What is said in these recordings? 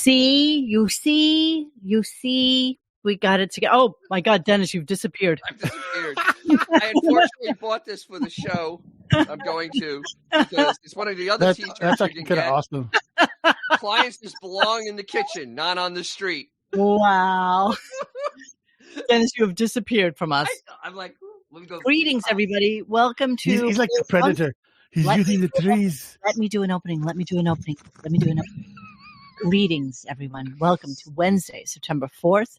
You see, we got it together. Oh my God, Dennis, you've disappeared. I've disappeared. I unfortunately bought this for the show. I'm going to, because it's one of the other t-shirts that's you can kind of get. awesome. Appliances belong in the kitchen, not on the street. Wow. Dennis, you have disappeared from us. I'm like, let me go. Greetings, everybody. Welcome to. He's like the predator. He's using the trees. Let me do an opening. Greetings, everyone. Welcome to Wednesday, September 4th.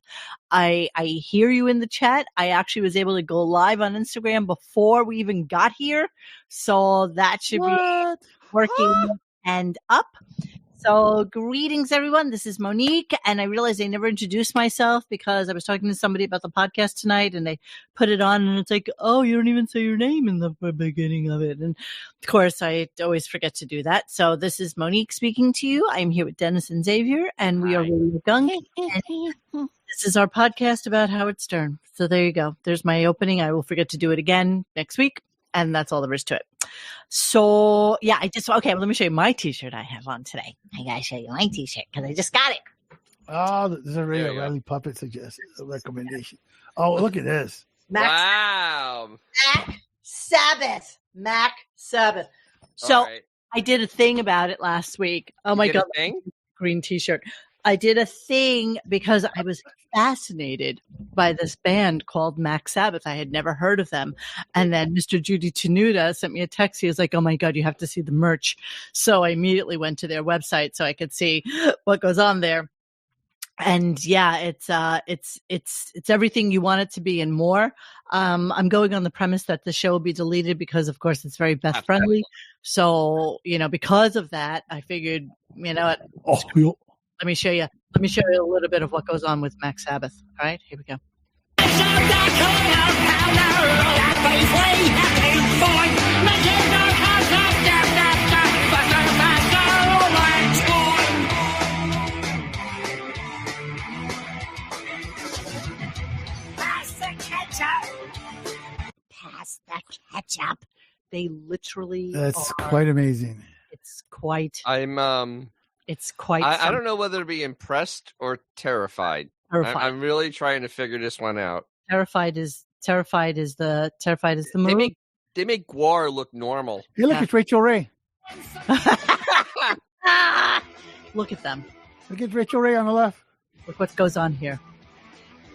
I hear you in the chat. I actually was able to go live on Instagram before we even got here. So that should be working and up. So greetings, everyone. This is Monique. And I realized I never introduced myself because I was talking to somebody about the podcast tonight and they put it on and it's like, oh, you don't even say your name in the beginning of it. And of course, I always forget to do that. So this is Monique speaking to you. I'm here with Dennis and Xavier and we are Radio Gunk. And this is our podcast about Howard Stern. So there you go. There's my opening. I will forget to do it again next week. And that's all there is to it. So, yeah, let me show you my t-shirt I have on today. I got to show you my t-shirt because I just got it. Oh, there's a Riley Puppet suggested a recommendation. Oh, look at this. Wow. Mac Sabbath. So I did a thing about it last week. Oh, my God. Green t-shirt. I did a thing because I was fascinated by this band called Mac Sabbath. I had never heard of them. And then Mr. Judy Tenuta sent me a text. He was like, oh my God, you have to see the merch. So I immediately went to their website so I could see what goes on there. And yeah, it's everything you want it to be and more. I'm going on the premise that the show will be deleted because of course it's very Beth friendly. So, because of that, I figured, let me show you a little bit of what goes on with Mac Sabbath. All right, here we go. Pass the ketchup. They literally. That's quite amazing. It's quite. It's quite. I don't know whether to be impressed or terrified. I'm really trying to figure this one out. Terrified is the movie. They make Guar look normal. Hey, look, it's Rachel Ray. Look at them. Look at Rachel Ray on the left. Look what goes on here.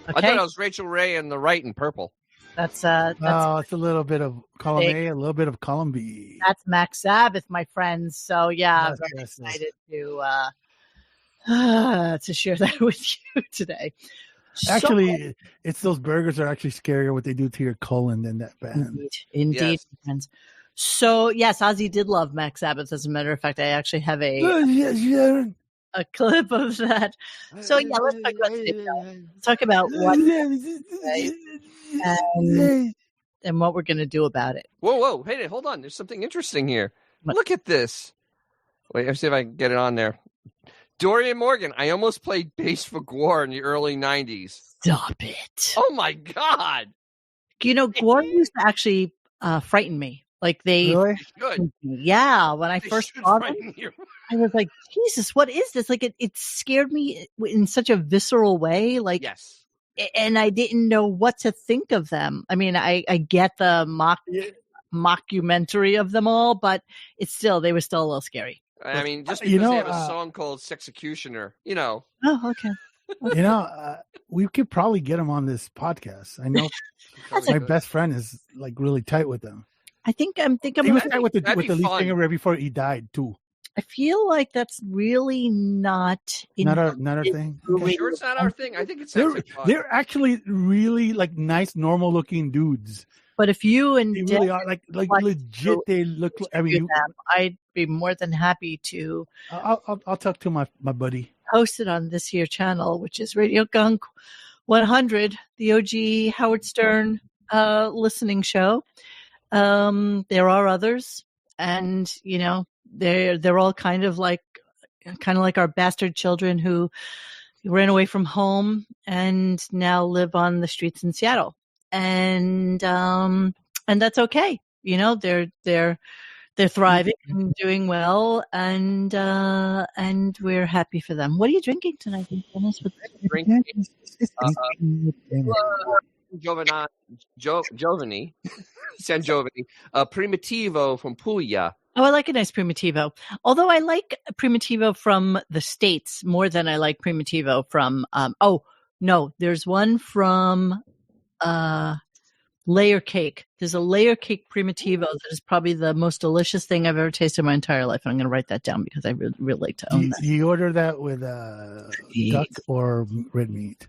Okay? I thought it was Rachel Ray on the right in purple. That's it's a little bit of column A, a little bit of column B. That's Mac Sabbath, my friends. So yeah, I'm very excited to share that with you today. Actually, it's those burgers are actually scarier what they do to your colon than that band. Indeed, yes. Friends. So yes, Ozzy did love Mac Sabbath. As a matter of fact, I actually have a clip of that. So yeah, let's talk about what and what we're going to do about it. Whoa, hey, hold on. There's something interesting here. What? Look at this. Wait, let's see if I can get it on there. Dorian Morgan. I almost played bass for Guar in the early 90s. Stop it. Oh my God. Guar used to actually frighten me. Like really? Yeah, when I first saw them, I was like, Jesus, what is this? Like it scared me in such a visceral way. Like, yes. And I didn't know what to think of them. I mean, I get the mockumentary of them all, but they were still a little scary. I mean, just because they have a song called Sexecutioner, Oh, okay. We could probably get them on this podcast. I know my best friend is like really tight with them. I think I'm he was tight with the lead singer right before he died too. I feel like that's really not our thing. Okay. Sure, it's not our thing. I think it's they're actually really like nice, normal looking dudes. But if you and they really are like legit, they look. I mean, I'd be more than happy to. I'll talk to my buddy. Host it on this here channel, which is Radio Gunk 100, the OG Howard Stern listening show. There are others, and they're all kind of like our bastard children who ran away from home and now live on the streets in Seattle. And that's okay. They're They're thriving and doing well, and we're happy for them. What are you drinking tonight, Dennis? Drinking Giovanni San Giovanni Primitivo from Puglia. Oh, I like a nice Primitivo. Although I like Primitivo from the States more than I like Primitivo from. There's one from Layer Cake. There's a Layer Cake Primitivo that is probably the most delicious thing I've ever tasted in my entire life. And I'm going to write that down because I really, really like to own that. Do you order that with duck or red meat?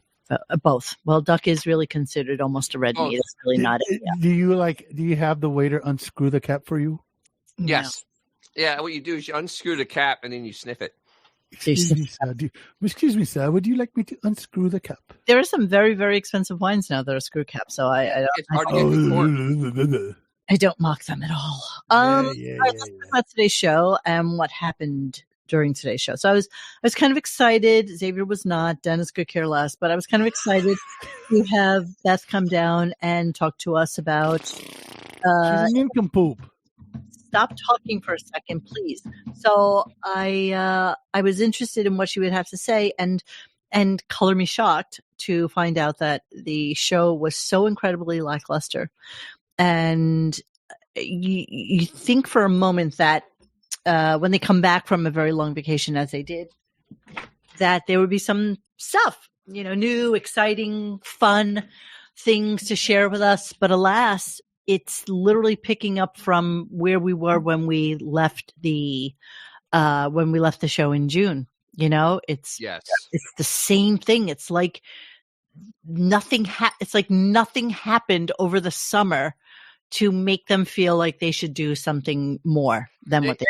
Both. Well, duck is really considered almost a red meat. It's really not it. Yeah. Do you have the waiter unscrew the cap for you? Yes. No. Yeah, what you do is you unscrew the cap and then you sniff it. Excuse me, sir. Would you like me to unscrew the cap? There are some very, very expensive wines now that are screw caps, so I don't mock them at all. Let's talk about today's show and what happened during today's show. So I was kind of excited. Xavier was not. Dennis could care less, but I was kind of excited to have Beth come down and talk to us about. She's an nincompoop. Stop talking for a second, please. So I was interested in what she would have to say, and color me shocked to find out that the show was so incredibly lackluster. And you think for a moment that when they come back from a very long vacation, as they did, that there would be some stuff, new, exciting, fun things to share with us. But alas, it's literally picking up from where we were when we left the show in June. It's the same thing. It's like nothing. It's like nothing happened over the summer to make them feel like they should do something more than what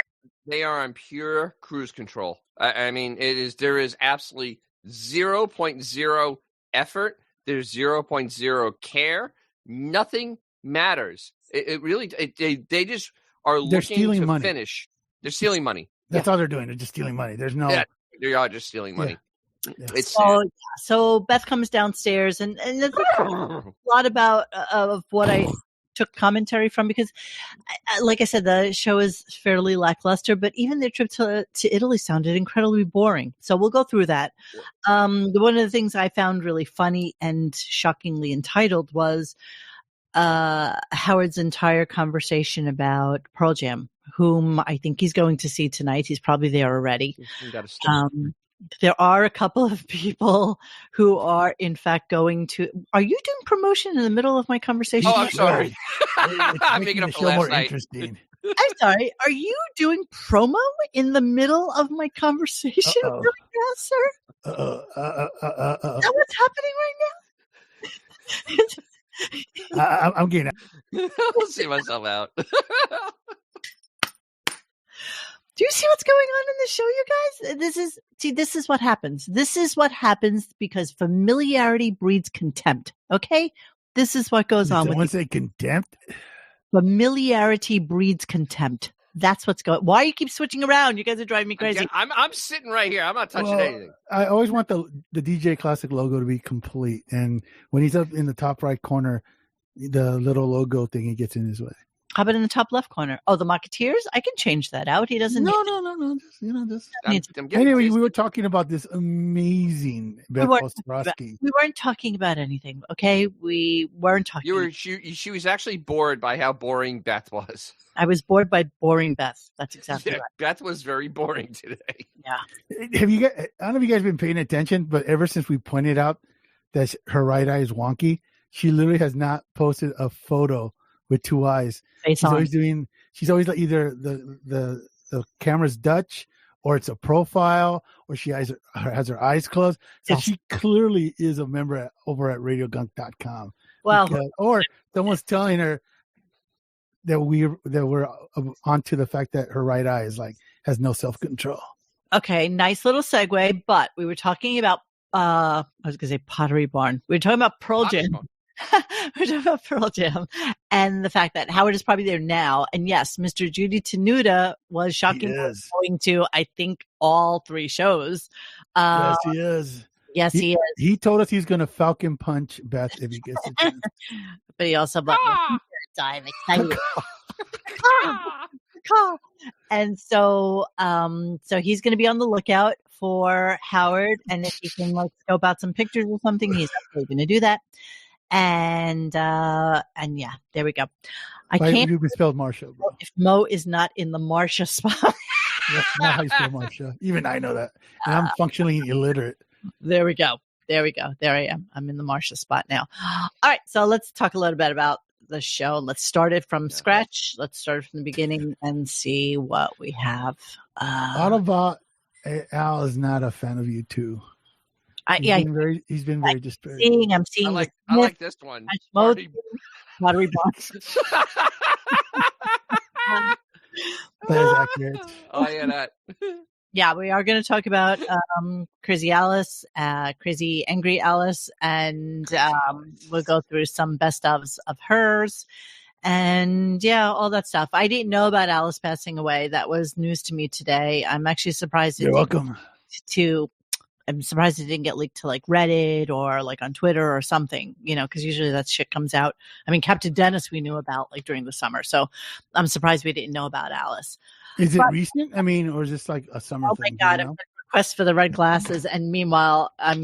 they are on pure cruise control. I mean, there is absolutely 0.0 effort. There's 0.0 care. Nothing matters. They just are looking to money. Finish. They're stealing money. That's all they're doing. They're just stealing money. There's no. Yeah, they are just stealing money. Yeah. It's so Beth comes downstairs and there's a lot about of what I took commentary from, because like I said, the show is fairly lackluster, but even their trip to Italy sounded incredibly boring. So we'll go through that. One of the things I found really funny and shockingly entitled was Howard's entire conversation about Pearl Jam, whom I think he's going to see tonight. He's probably there already. There are a couple of people who are, in fact, going to. Are you doing promotion in the middle of my conversation? Oh, I'm sorry. I'm making the show more interesting. I'm sorry. Are you doing promo in the middle of my conversation right now, sir? Is that what's happening right now? I'm getting. I'll see myself out. Do you see what's going on in the show, you guys? This is what happens. This is what happens because familiarity breeds contempt. Okay, this is what goes on. Someone say contempt. Familiarity breeds contempt. That's what's going. Why you keep switching around? You guys are driving me crazy. I'm sitting right here. I'm not touching anything. I always want the DJ Classic logo to be complete, and when he's up in the top right corner, the little logo thing, he gets in his way. How about in the top left corner? Oh, the Mocketeers? I can change that out. He doesn't. No. Anyway, we were talking about this amazing Beth Ostrowski. We weren't talking about anything. Okay, we weren't talking. She was actually bored by how boring Beth was. I was bored by boring Beth. That's exactly right. Beth was very boring today. Yeah. Have you guys? I don't know if you guys have been paying attention, but ever since we pointed out that her right eye is wonky, she literally has not posted a photo with two eyes. She's always like either the camera's Dutch, or it's a profile, or she has her eyes closed. So she clearly is a member over at RadioGunk.com. Well, or someone's telling her that we're onto the fact that her right eye is has no self-control. Okay, nice little segue. But we were talking about I was going to say Pottery Barn. We were talking about Pearl Jam. We're talking about Pearl Jam and the fact that Howard is probably there now. And yes, Mr. Judy Tenuta was shockingly going to, I think, all three shows. Yes, he is. Yes, he is. He told us he's going to Falcon Punch Beth if he gets it. But he also I'm excited. car. And so he's going to be on the lookout for Howard. And if he can like scope out some pictures or something, he's absolutely going to do that. And yeah, there we go. I can't. You spelled Marsha. If Mo is not in the Marsha spot. That's not how you spell Marsha. Even I know that. And I'm functionally illiterate. There we go. There I am. I'm in the Marsha spot now. All right. So let's talk a little bit about the show. Let's start it from scratch. Let's start from the beginning and see what we have. Autobot Al is not a fan of you too. He's been very disparaging. I'm seeing. I like this one. Pottery box. That is accurate. Oh yeah, that. Yeah, we are going to talk about Crazy Alice, Crazy Angry Alice, and we'll go through some best ofs of hers, and yeah, all that stuff. I didn't know about Alice passing away. That was news to me today. I'm actually surprised. You're welcome. I'm surprised it didn't get leaked to like Reddit or like on Twitter or something, because usually that shit comes out. I mean, Captain Dennis we knew about like during the summer, so I'm surprised we didn't know about Alice. Is it recent? I mean, or is this like a summer thing? Oh my God, I'm getting requests for the red glasses, and meanwhile, I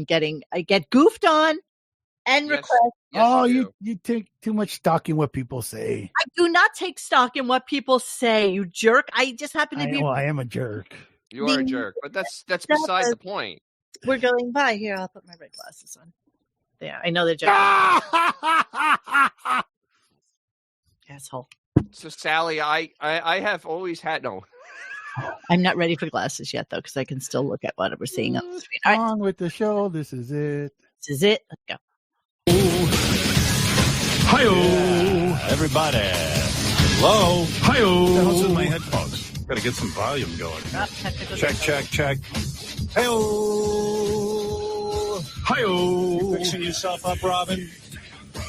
get goofed on and requests. Yes, you take too much stock in what people say. I do not take stock in what people say, you jerk. I just happen to be. Well, I am a jerk. You are a jerk, but that's beside the point. We're going by here. I'll put my red glasses on. There, I know they're joking. Asshole. So Sally, I have always had no. I'm not ready for glasses yet though, because I can still look at what we're seeing on the screen. All right. On with the show. This is it. Let's go. Hi-yo, everybody. Hello. Hi-yo. What the hell's with my headphones? Got to get some volume going. Check. Hi-yo. Hi-yo. You fixing yourself up, Robin?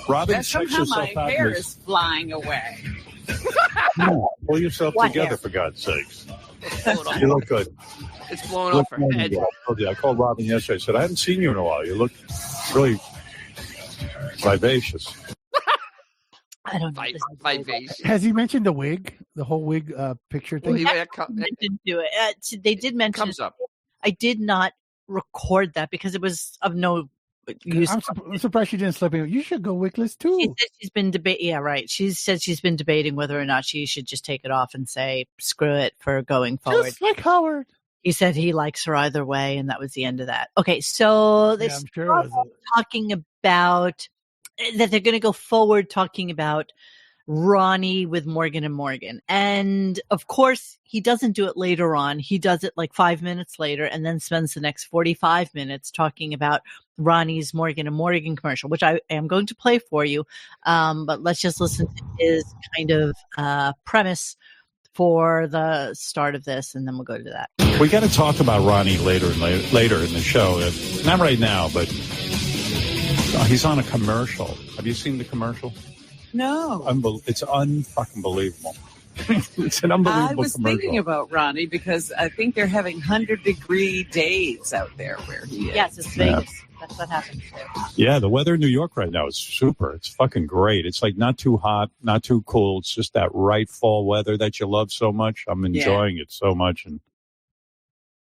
Robin, fix yourself my up. Hair is flying away. No, pull yourself together, hair? For God's sakes. You look good. It's blowing off her head. I called Robin yesterday. I said, I haven't seen you in a while. You look really vivacious. I don't know. Vivacious. Has he mentioned the wig? The whole wig picture thing? Well, didn't do it. They did mention comes up. I did not record that because it was of no use. I'm surprised she didn't slip in. You should go wigless too. She said she's been debating. Yeah, right. She said she's been debating whether or not she should just take it off and say screw it for going forward. Just like Howard. He said he likes her either way, and that was the end of that. Okay, so they're talking about that they're going to go forward talking about Ronnie with Morgan and Morgan. And of course, he doesn't do it later on. He does it like 5 minutes later and then spends the next 45 minutes talking about Ronnie's Morgan and Morgan commercial, which I am going to play for you. But let's just listen to his kind of premise for the start of this, and then we'll go to that. We got to talk about Ronnie later in the show. Not right now, but he's on a commercial. Have you seen the commercial? No. It's unfucking believable. It's an unbelievable I was commercial. thinking about Ronnie because I think they're having 100-degree days out there where he is. Yes, it's Vegas. That's what happens. Yeah, the weather in New York right now is super. It's fucking great. It's like not too hot, not too cool. It's just that right fall weather that you love so much. I'm enjoying it so much. And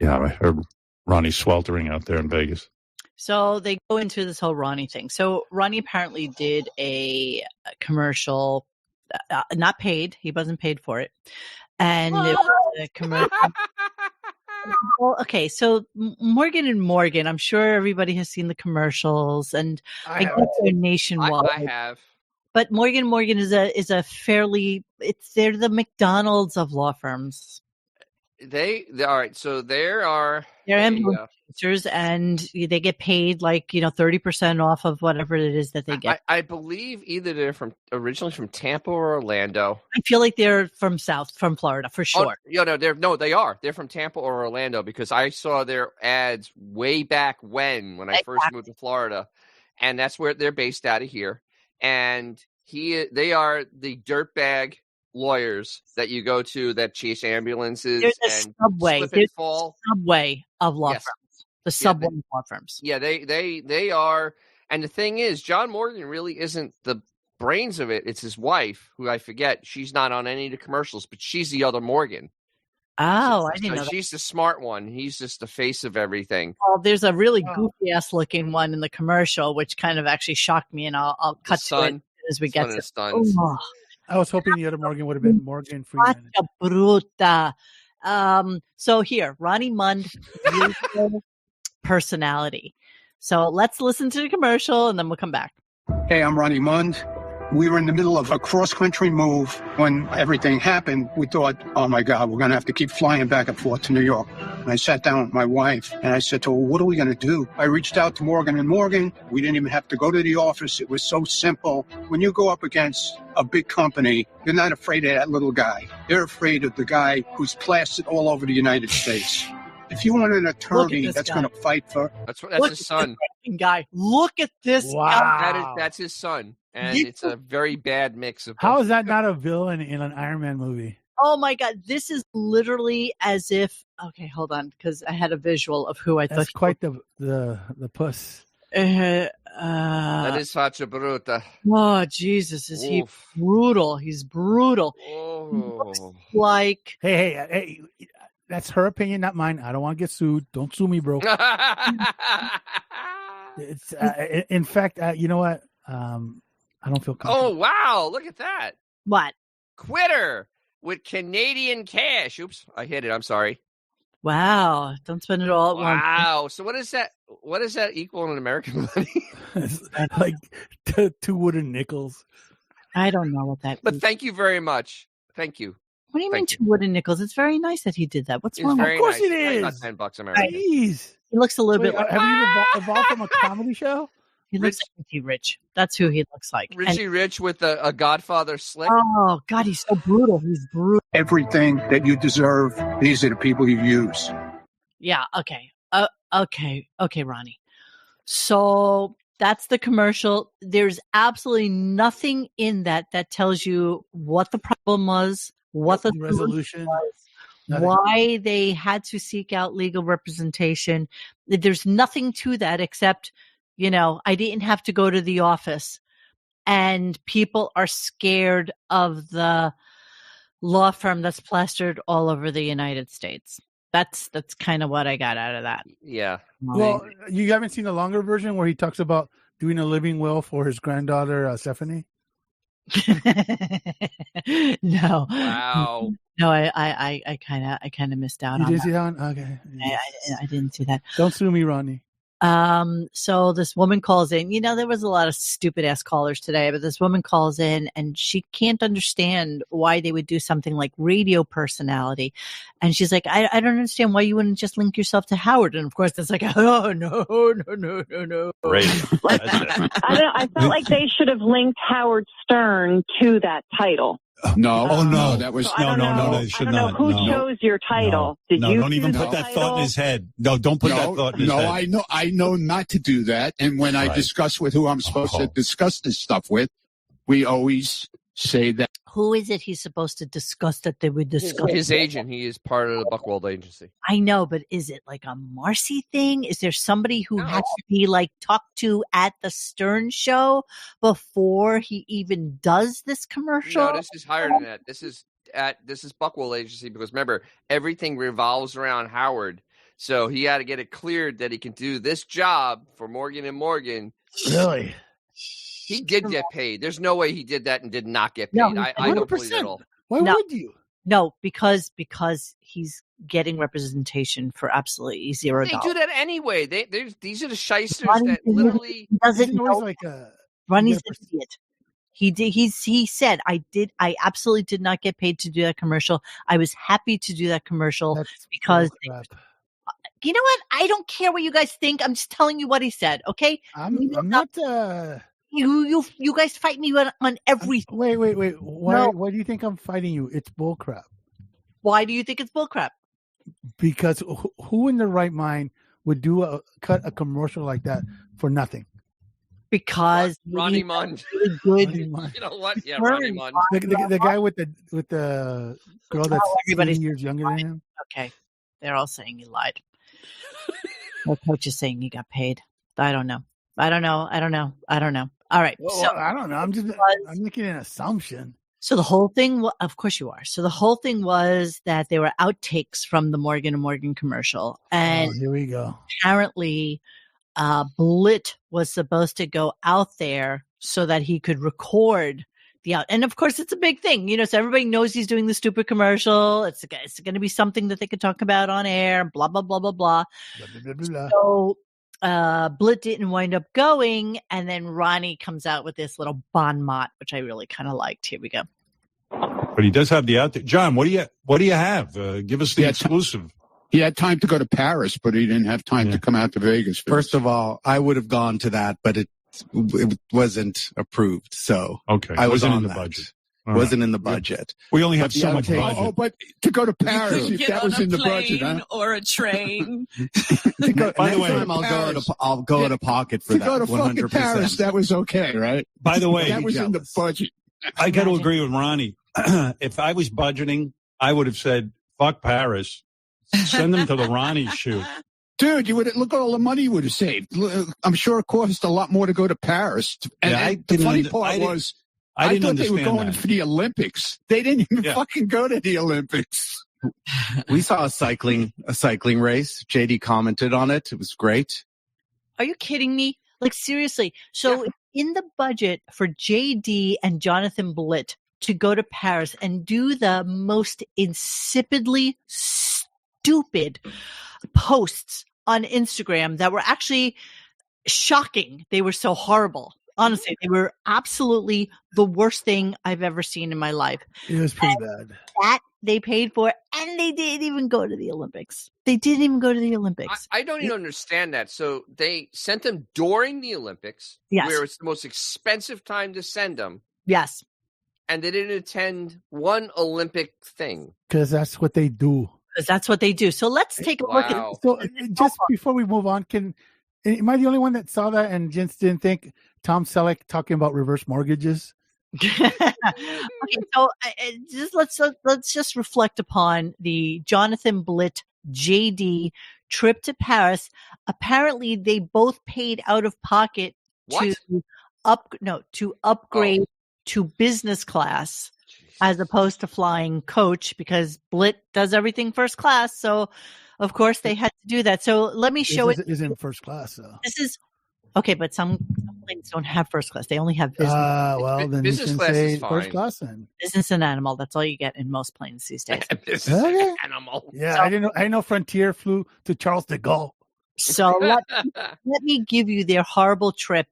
yeah, I heard Ronnie sweltering out there in Vegas. So they go into this whole Ronnie thing. So Ronnie apparently did a commercial, not paid. He wasn't paid for it. And it was a commercial. Well, okay, so Morgan and Morgan, I'm sure everybody has seen the commercials, and I guess they're nationwide. I have. But Morgan and Morgan is a fairly, they're the McDonald's of law firms. They all right. So they're ambulance producers, and they get paid like 30% off of whatever it is that they get. I believe either they're originally from Tampa or Orlando. I feel like they're from Florida for sure. They are. They're from Tampa or Orlando because I saw their ads way back when I first moved to Florida, and that's where they're based out of here. And they are the dirtbag lawyers that you go to that chase ambulances and subway. Slip and fall. Subway of law firms. The subway law firms. Yeah, they are. And the thing is, John Morgan really isn't the brains of it, it's his wife, who I forget. She's not on any of the commercials, but she's the other Morgan. Oh, I didn't know that. She's the smart one. He's just the face of everything. Well, there's a really goofy ass looking one in the commercial, which kind of actually shocked me, and I'll cut to it as we get to it. Oh. I was hoping the other Morgan would have been Morgan Freeman. Bruta. So here, Ronnie Mund, beautiful personality. So let's listen to the commercial, and then we'll come back. Hey, I'm Ronnie Mund. We were in the middle of a cross-country move when everything happened. We thought, oh, my God, we're going to have to keep flying back and forth to New York. And I sat down with my wife, and I said to her, what are we going to do? I reached out to Morgan & Morgan. We didn't even have to go to the office. It was so simple. When you go up against a big company, you're not afraid of that little guy. They're afraid of the guy who's plastered all over the United States. If you want an attorney that's going to fight for... That's his son. Guy. Look at this guy. That's his son. And it's a very bad mix of... How is that not a villain in an Iron Man movie? Oh, my God. This is literally as if... Okay, hold on, because I had a visual of who I thought... That's quite the puss. That is Faccia Bruta. Oh, Jesus. Is he brutal? He's brutal. Oh. He looks like... Hey, that's her opinion, not mine. I don't want to get sued. Don't sue me, bro. It's in fact, you know what? I don't feel comfortable. Oh, wow. Look at that. What? Quitter with Canadian cash. Oops, I hit it. I'm sorry. Wow. Don't spend it all at once. Wow. So what is that? What does that equal in American money? Like 2 wooden nickels. I don't know what that But means. thank you very much. Thank you. What do you mean 2 wooden nickels? It's very nice that he did that. What's wrong? Of course nice. it is. About $10 American. Jeez. He looks a little bit like... Have you evolved from a comedy show? He looks like Richie Rich. That's who he looks like. Richie Rich with a Godfather slick. Oh, God, he's so brutal. He's brutal. Everything that you deserve, these are the people you use. Yeah, okay. Okay, Ronnie. So that's the commercial. There's absolutely nothing in that tells you what the problem was, what the resolution was, why they had to seek out legal representation. There's nothing to that except, I didn't have to go to the office. And people are scared of the law firm that's plastered all over the United States. That's kind of what I got out of that. Yeah. Well, you haven't seen the longer version where he talks about doing a living will for his granddaughter, Stephanie? No. Wow. No, I kind of missed out on that. You didn't see that one? Okay. I didn't see that. Don't sue me, Ronnie. So this woman calls in, there was a lot of stupid ass callers today, but this woman calls in and she can't understand why they would do something like radio personality. And she's like, I don't understand why you wouldn't just link yourself to Howard. And of course it's like, oh, no. Right. I felt like they should have linked Howard Stern to that title. No. Oh, no. That was No, they should not. I don't know who chose your title. Did you? Don't even put that thought in his head. No, don't put that thought in his head. I know not to do that. And when I discuss with who I'm supposed to discuss this stuff with, we always say that. Who is it he's supposed to discuss that they would discuss? His agent. He is part of the Buchwald agency. I know, but is it like a Marcy thing? Is there somebody who has to be talked to at the Stern show before he even does this commercial? No, this is higher than that. This is Buchwald agency because remember, everything revolves around Howard. So he had to get it cleared that he can do this job for Morgan & Morgan. Really? He did get paid. There's no way he did that and did not get paid. No, I don't believe it at all. Why would you? No, because he's getting representation for absolutely $0. They do that anyway. These are the shysters that literally doesn't know. Ronnie's an idiot. He said, I absolutely did not get paid to do that commercial. I was happy to do that commercial because you know what? I don't care what you guys think. I'm just telling you what he said. Okay. I'm not. You guys fight me on everything. Wait. Why do you think I'm fighting you? It's bullcrap. Why do you think it's bullcrap? Because who in their right mind would cut a commercial like that for nothing? Because Ronnie Mund. Good. You know what? Yeah, Ronnie Mund. The guy with the girl that's 7 years younger than him. Okay, they're all saying he lied. Our coach is saying he got paid. I don't know. I don't know. All right. Well, So I don't know. I'm making an assumption. So the whole thing, of course you are. So the whole thing was that there were outtakes from the Morgan & Morgan commercial. And here we go. Apparently, Blit was supposed to go out there so that he could record the out. And of course, it's a big thing, so everybody knows he's doing the stupid commercial. It's going to be something that they could talk about on air, blah, blah, blah, blah, blah. Blah, blah, blah, blah. So Blit didn't wind up going. And then Ronnie comes out with this little bon mot, which I really kind of liked. Here we go. But he does have the out. John, what do you have? Give us the exclusive. He had time to go to Paris, but he didn't have time to come out to Vegas. First of all, I would have gone to that, but it wasn't approved. So okay, I wasn't in the budget. Wasn't in the budget. We only have so much budget. Oh, but to go to Paris, if that was in the budget, or a train. By the way, I'll go out of pocket for to that. To go to 100%. Fucking Paris, that was okay, right? By the way, that was in the budget. I got to agree with Ronnie. If I was budgeting, I would have said, "Fuck Paris." Send them to the Ronnie shoot. Dude, you would look at all the money you would have saved. I'm sure it cost a lot more to go to Paris. And the funny part was, I thought they were going for the Olympics. They didn't even fucking go to the Olympics. We saw a cycling race. JD commented on it. It was great. Are you kidding me? Like, seriously. So in the budget for JD and Jonathan Blit to go to Paris and do the most insipidly stupid posts on Instagram that were actually shocking. They were so horrible. Honestly, they were absolutely the worst thing I've ever seen in my life. It was pretty bad. That they paid for, and they didn't even go to the Olympics. They didn't even go to the Olympics. I don't even understand that. So they sent them during the Olympics, where it's the most expensive time to send them. Yes. And they didn't attend one Olympic thing. Because that's what they do. Because that's what they do. So let's take a look at. So just before we move on, am I the only one that saw that and just didn't think Tom Selleck talking about reverse mortgages? Okay, so let's just reflect upon the Jonathan Blit JD trip to Paris. Apparently, they both paid out of pocket to upgrade to business class as opposed to flying coach, because Blit does everything first class. So, of course, they had to do that. So let me show it. Isn't first class, though. This is okay, but some planes don't have first class. They only have business. Well, then business you can class say is fine. first class then. Business and animal. That's all you get in most planes these days. Business and animal. Yeah, so, I didn't know. I know Frontier flew to Charles de Gaulle. So let me give you their horrible trip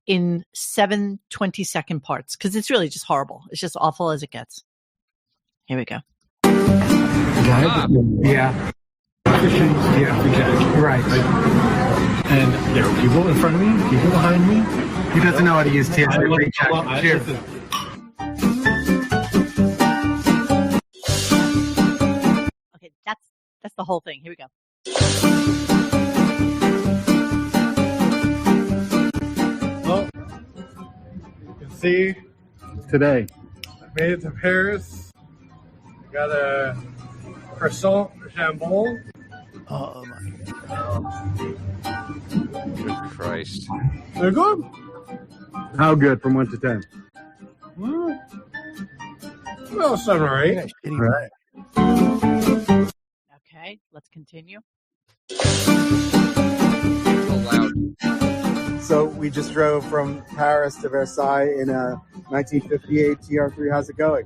in 7 20-second parts, because it's really just horrible. It's just awful as it gets. Here we go. Yeah. Yeah, exactly. Right. And there are people in front of me, people behind me. He doesn't know how to use TSA PreCheck. Cheers. Okay, that's the whole thing. Here we go. Well, you can see today I made it to Paris. I got a croissant jambon. Oh my God. Good Christ. They're good. How good from 1 to 10? Well, 7 or 8. Right. Okay, let's continue. So we just drove from Paris to Versailles in a 1958 TR3. How's it going?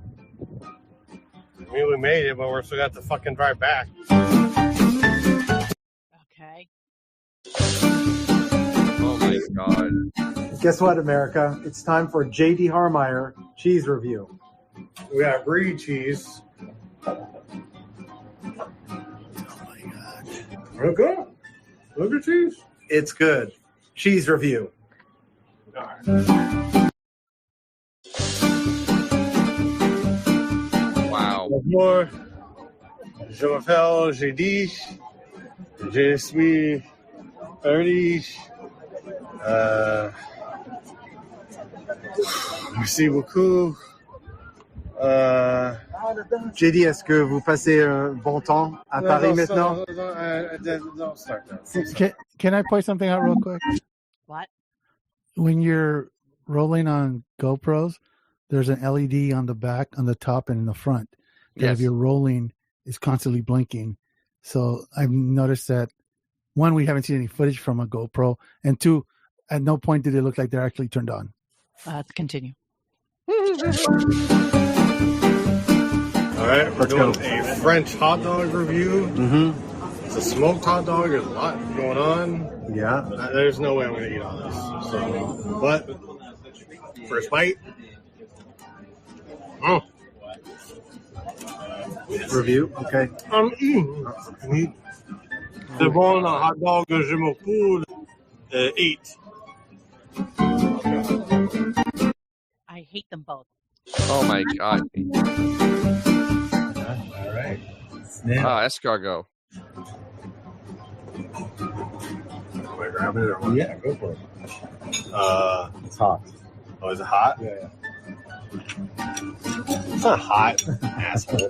I mean, we made it, but we're still got to fucking drive back. Okay. Oh my God. Guess what, America? It's time for J.D. Harmeyer cheese review. We got brie cheese. Oh my God. Real good. Look at cheese. It's good. Cheese review. All right. Wow. Bonjour. Je m'appelle JD. Je suis 30. Merci beaucoup. JD, est-ce que vous passez un bon temps à Paris maintenant? Don't start that. Can I point something out real quick? What? when you're rolling on GoPros, there's an LED on the back, on the top, and in the front. That if you're rolling, it's constantly blinking. So I've noticed that, one, we haven't seen any footage from a GoPro, and two, at no point did it look like they're actually turned on. Let's continue. All right, we're doing a French hot dog review. Mm-hmm. It's a smoked hot dog. There's a lot going on. Yeah. There's no way I'm going to eat all this. So, but first bite. Review. Okay. C'est bon, un hot dog, je me pour 8. I hate them both. Oh my God. All right. Escargot. Am I grabbing it or what? Yeah, go for it. It's hot. Oh, is it hot? Yeah. It's not hot, asshole.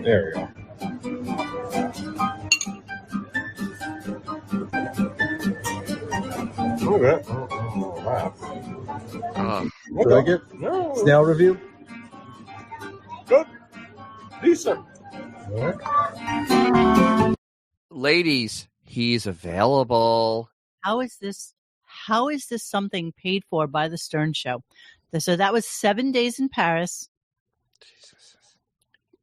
There we go. Okay. Oh, wow. You like it? No. Snail review? Good. Decent. Ladies, he's available. How is this something paid for by the Stern Show? So that was 7 days in Paris. Jesus.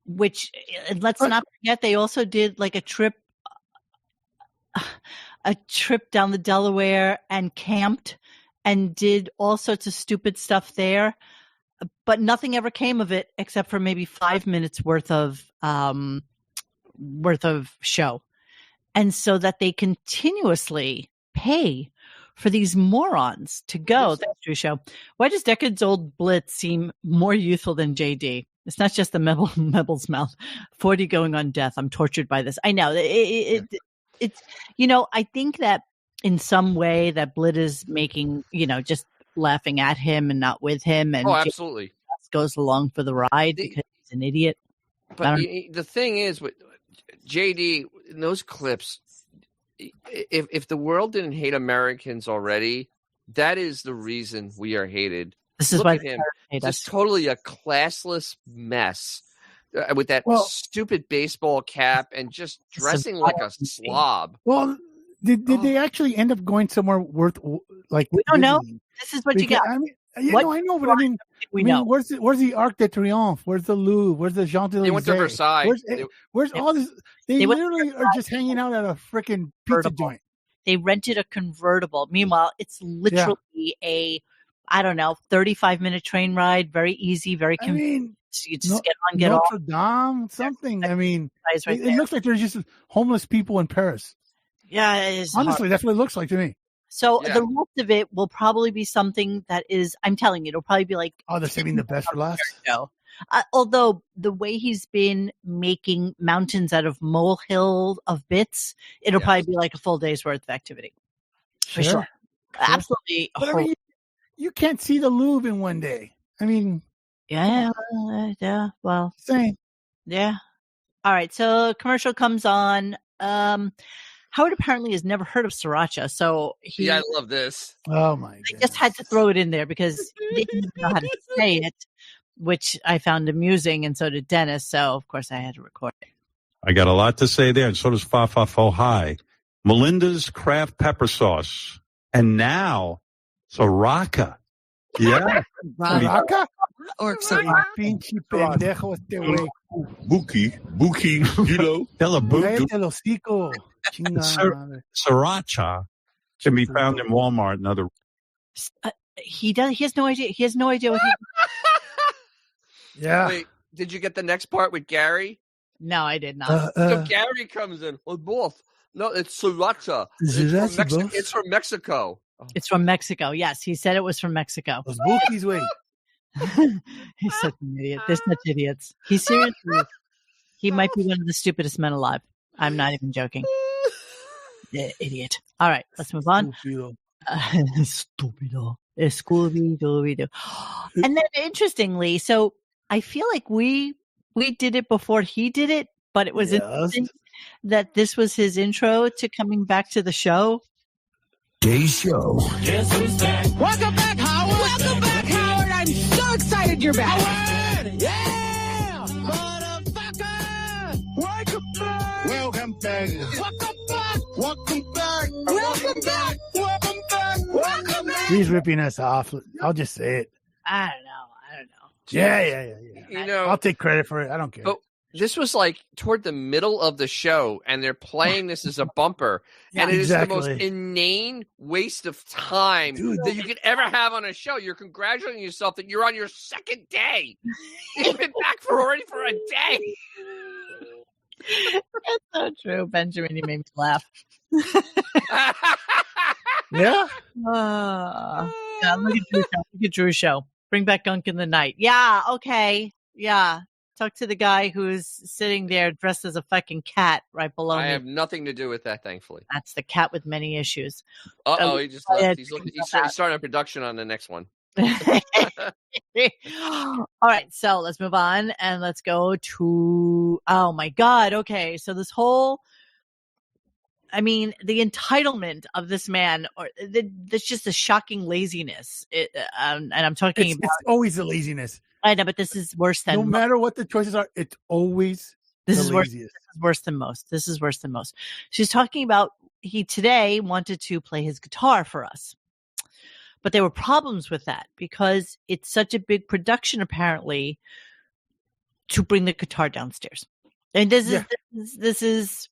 Which, let's not forget, they also did like a trip down the Delaware and camped and did all sorts of stupid stuff there, but nothing ever came of it except for maybe 5 minutes worth of show. And so that they continuously pay for these morons to go. That's true show. Why does decades-old Blitz seem more youthful than JD? It's not just the Mebble's mouth. 40 going on death. I'm tortured by this. I know. It's, I think that in some way that Blit is making, just laughing at him and not with him. And absolutely. Goes along for the ride because he's an idiot. But the thing is, with JD, in those clips, if the world didn't hate Americans already, that is the reason we are hated. This is Look why at him. Just totally a classless mess with that stupid baseball cap and just dressing like a slob. Well, did they actually end up going somewhere worth like? We don't know. This is what you got. I mean, I know, but I mean, where's the Arc de Triomphe? Where's the Louvre? Where's the Champs Elysees? They went to Versailles. Where's all this? They literally are just hanging out at a freaking pizza joint. They rented a convertible. Meanwhile, it's literally a 35-minute train ride. Very easy, very convenient. You just get on, get Notre off. Dame, something. I mean, it looks like there's just homeless people in Paris. Yeah, it is. Honestly, that's what it looks like to me. So the rest of it will probably be something that is, I'm telling you, it'll probably be like, they're saving the best for last. Although the way he's been making mountains out of molehill of bits, it'll probably be like a full day's worth of activity. For sure. Absolutely. But I mean, you can't see the Louvre in one day. I mean, well, same. Yeah. All right. So commercial comes on. Howard apparently has never heard of sriracha, so I love this. Oh my god! I just had to throw it in there because he didn't know how to say it, which I found amusing, and so did Dennis. So of course I had to record it. I got a lot to say there, and so does Fa Fa Fo Hi. Melinda's Kraft Pepper Sauce, and now sriracha. Yeah, sriracha or sriracha. Pinche pendejo este güey. Buki, you know. Tell a Buki. Sriracha can be found in Walmart and other. He does. He has no idea. He has no idea what he. Yeah. Wait, did you get the next part with Gary? No, I did not. So Gary comes in. Oh, both. No, it's sriracha. It's from Mexico. It's from Mexico. Yes, he said it was from Mexico. Those Bukis, wait. He's such an idiot. They're such idiots. He seriously. He might be one of the stupidest men alive. I'm not even joking. Idiot. All right, let's move on. Stupido. Scooby-Doo. And then interestingly, so I feel like we did it before he did it, but it was interesting that this was his intro to coming back to the show. today's show. Guess who's back? Welcome back, Howard. Welcome back, Howard. I'm so excited you're back. Howard! Yeah! Motherfucker! Welcome back! Welcome back. Welcome back! Welcome back. Welcome back! Welcome back! Welcome back! He's ripping us off. I'll just say it. I don't know. Yeah. You know, I'll take credit for it. I don't care. But this was like toward the middle of the show, and they're playing this as a bumper, and it is the most inane waste of time that you could ever have on a show. You're congratulating yourself that you're on your second day. You've been back for a day. That's so true, Benjamin. You made me laugh. Yeah. Yeah. Look at Drew's show. Bring back Gunk in the night. Yeah. Okay. Yeah. Talk to the guy who's sitting there dressed as a fucking cat right below me. I have nothing to do with that, thankfully. That's the cat with many issues. He just left. He's starting a production on the next one. All right, so let's move on and let's go to, oh my God. Okay. So this whole, the entitlement of this man, that's just a shocking laziness. And I'm talking about. It's always the laziness. I know, but this is worse than. No matter what the choices are, it's always this the is laziest. This is worse than most. This is worse than most. She's talking about he today wanted to play his guitar for us. But there were problems with that because it's such a big production, apparently, to bring the guitar downstairs. And this is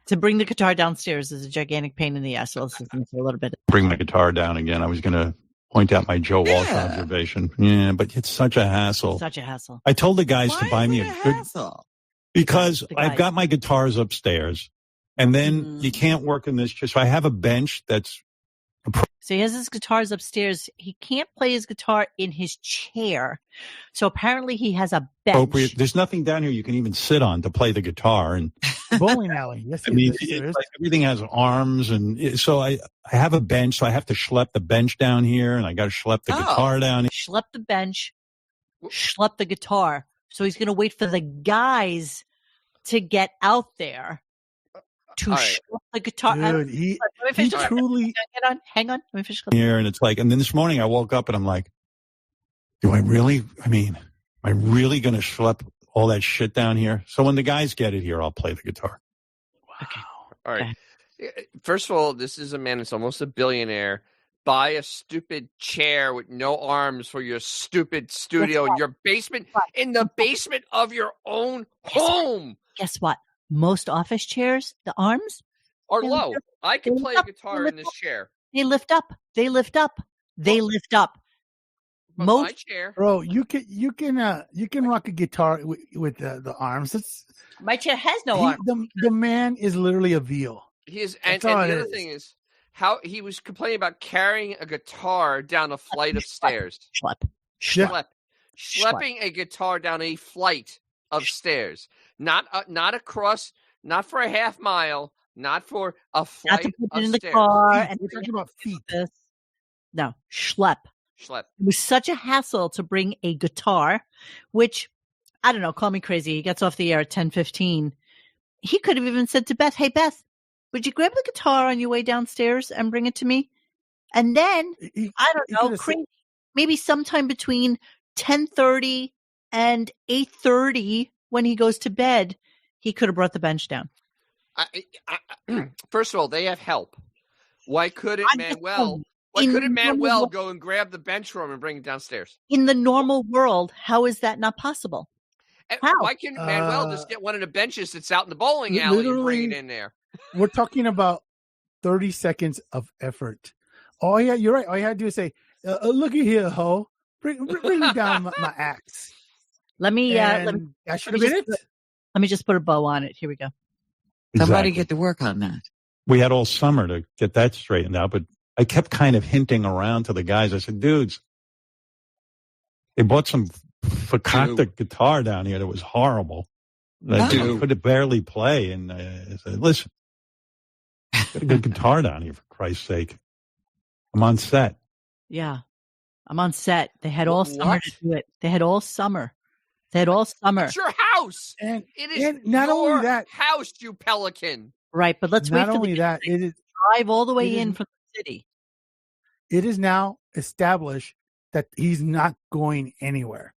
to bring the guitar downstairs is a gigantic pain in the ass. So let's listen to a little bit. Bring my guitar down again. I was going to point out my Joe Walsh observation. Yeah, but it's such a hassle. Such a hassle. I told the guys to buy me a good hassle? Because I've got my guitars upstairs, and then you can't work in this. So I have a bench that's. So he has his guitars upstairs. He can't play his guitar in his chair. So apparently he has a bench. Appropriate. There's nothing down here you can even sit on to play the guitar. And bowling alley. Yes, it's like everything has arms. And so I have a bench. So I have to schlep the bench down here, and I got to schlep the guitar down here. Schlep the bench, schlep the guitar. So he's going to wait for the guys to get out there to schlep the guitar. Dude, he truly. Hang on. Let me finish here, and it's like, and then this morning I woke up and I'm like, am I really going to schlep all that shit down here? So when the guys get it here, I'll play the guitar. Wow. Okay. All right. First of all, this is a man that's almost a billionaire. Buy a stupid chair with no arms for your stupid studio in your basement, in the basement of your own home. Guess what? Most office chairs, the arms are low. I can play a guitar in this chair. They lift up. My chair, bro. You can rock a guitar with the arms. My chair has no arms. The man is literally a veal. He is, and the other thing is how he was complaining about carrying a guitar down a flight of stairs. Schlepping a guitar down a flight of stairs. Not across, not for a half mile, not for a flight of in stairs. The car and we're talking about feet. No, schlep. It was such a hassle to bring a guitar, which, I don't know, call me crazy. He gets off the air at 10:15. He could have even said to Beth, hey, Beth, would you grab the guitar on your way downstairs and bring it to me? And then, I don't know, maybe sometime between 10:30 and 8:30 when he goes to bed, he could have brought the bench down. First of all, they have help. Why couldn't Manuel go and grab the bench for him and bring it downstairs? In the normal world, how is that not possible? How? Why can't Manuel just get one of the benches that's out in the bowling alley and bring it in there? We're talking about 30 seconds of effort. Oh, yeah, you're right. All you had to do is say, look at here, ho. Bring me down my axe. Let me just put a bow on it. Here we go. Somebody get to work on that. We had all summer to get that straightened out, but I kept kind of hinting around to the guys. I said, dudes, they bought some fakakta guitar down here that was horrible. I could barely play. And I said, listen, get a good guitar down here, for Christ's sake. I'm on set. Yeah, I'm on set. They had all summer to do it. They had all summer. It's your house. It is not your only that house, you pelican. Right, but let's not only that. It is drive all the way in from the city. It is now established that he's not going anywhere.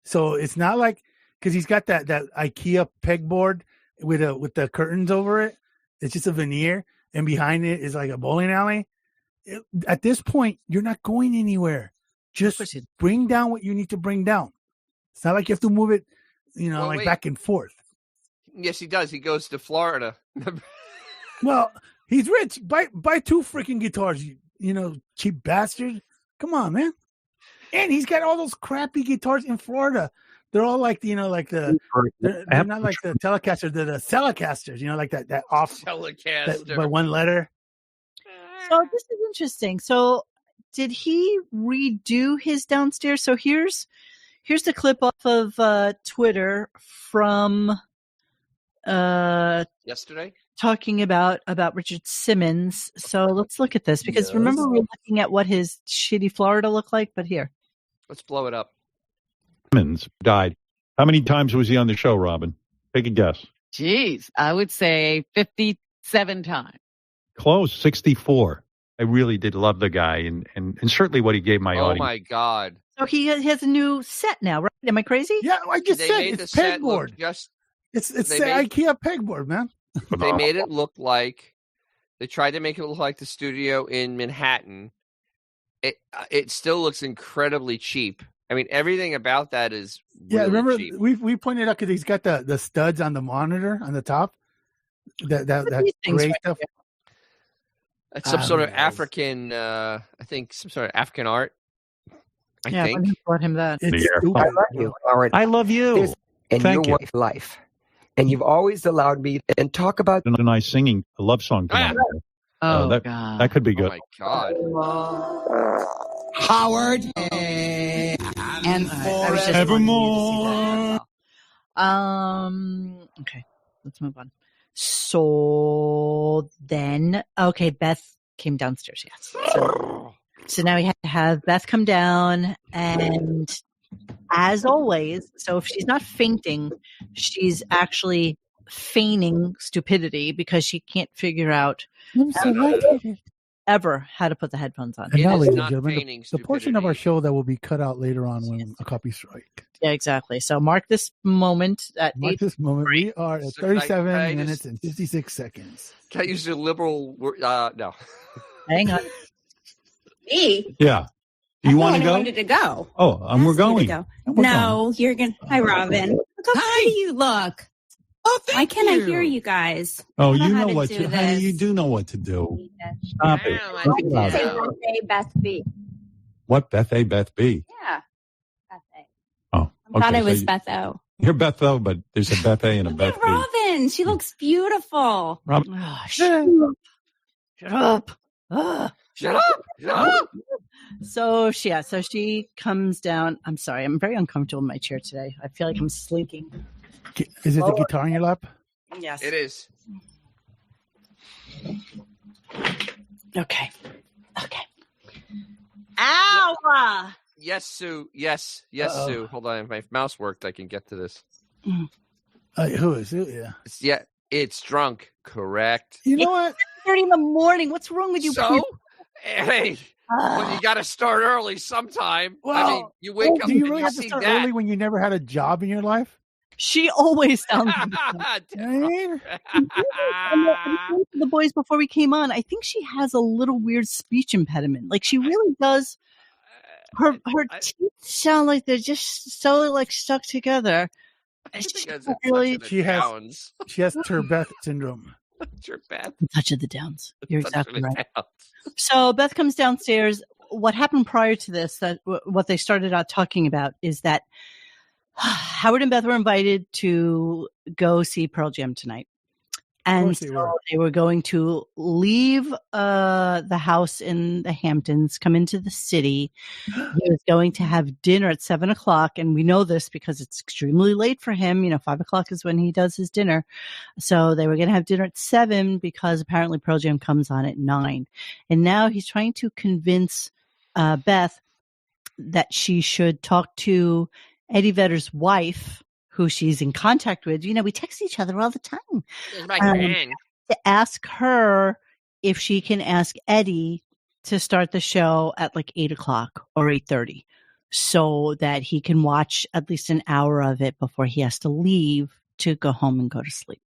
So it's not like, because he's got that IKEA pegboard with the curtains over it. It's just a veneer, and behind it is like a bowling alley. At this point, you're not going anywhere. Just bring down what you need to bring down. It's not like you have to move it, back and forth. Yes, he does. He goes to Florida. Well, he's rich. Buy 2 freaking guitars, cheap bastard. Come on, man. And he's got all those crappy guitars in Florida. They're all like, they're not like the Telecasters, they're the Celecasters, like that off Telecaster by one letter. So this is interesting. So did he redo his downstairs? So here's the clip off of Twitter from yesterday, talking about Richard Simmons. So let's look at this, because remember we were looking at what his shitty Florida looked like, but here. Let's blow it up. Simmons died. How many times was he on the show, Robin? Take a guess. Jeez, I would say 57 times. Close, 64. I really did love the guy, and certainly what he gave my audience. Oh my God! So he has a new set now, right? Am I crazy? Yeah, I just said it's pegboard. It's the IKEA pegboard, man. They made it look like they tried to make it look like the studio in Manhattan. It still looks incredibly cheap. I mean, everything about that is really remember cheap. we pointed out because he's got the studs on the monitor on the top. That gray stuff. It's some sort of African, I think, some sort of African art. I think. I brought him that. I love you, Howard. I love you. And Thank your you. life. And you've always allowed me and talk about a nice singing a love song tonight. God. That could be good. Oh my God. Howard. And Evermore. Okay, let's move on. So then, okay, Beth came downstairs. Yes. So now we had to have Beth come down, and as always, so if she's not fainting, she's actually feigning stupidity because she can't figure out ever how to put the headphones on. And now, ladies and not gentlemen, feigning the portion of our show that will be cut out later on when a copy strike. Yeah, exactly. So mark this moment at We are at 37 minutes and 56 seconds. Can I use the liberal word? No. Hang on. Me? Yeah. Do you want to go? I wanted to go. Oh, we're going. No, you're going to. Hi, Robin. Look how pretty you look. Oh, thank Why can't you. I hear you guys? Oh, I you how know to what do to, this. honey, you do know what to do. Stop it. I say Beth A, Beth B. What, Beth A, Beth B? Yeah, Beth A. Oh, I thought okay, it was so Beth O. You're Beth O, but there's a Beth A and a Beth B. Robin, she looks beautiful. Robin. Oh, shut up. Shut up. So she comes down. I'm sorry. I'm very uncomfortable in my chair today. I feel like I'm slinking. Is it the guitar in your lap? Yes. It is. Okay. Ow! Yes, Sue. Yes, Sue. Hold on. If my mouse worked, I can get to this. Who is it? Yeah. It's drunk. Correct. You know what? 30 in the morning. What's wrong with you? So, hey, well, you got to start early sometime. Well, I mean, you wake up do you and really you have to see start that. early when you never had a job in your life? She always sounds The boys before we came on. I think she has a little weird speech impediment. Like she really does. Her teeth sound like they're just so like stuck together. She has Turbeth syndrome. Touch of the Downs. You're exactly right. So Beth comes downstairs. What happened prior to this, that what they started out talking about, is that Howard and Beth were invited to go see Pearl Jam tonight. And so they were going to leave the house in the Hamptons, come into the city. He was going to have dinner at 7:00. And we know this because it's extremely late for him. 5:00 is when he does his dinner. So they were going to have dinner at 7 because apparently Pearl Jam comes on at 9. And now he's trying to convince Beth that she should talk to Eddie Vedder's wife, who she's in contact with. We text each other all the time. My friend. To ask her if she can ask Eddie to start the show at like 8:00 or 8:30 so that he can watch at least an hour of it before he has to leave to go home and go to sleep.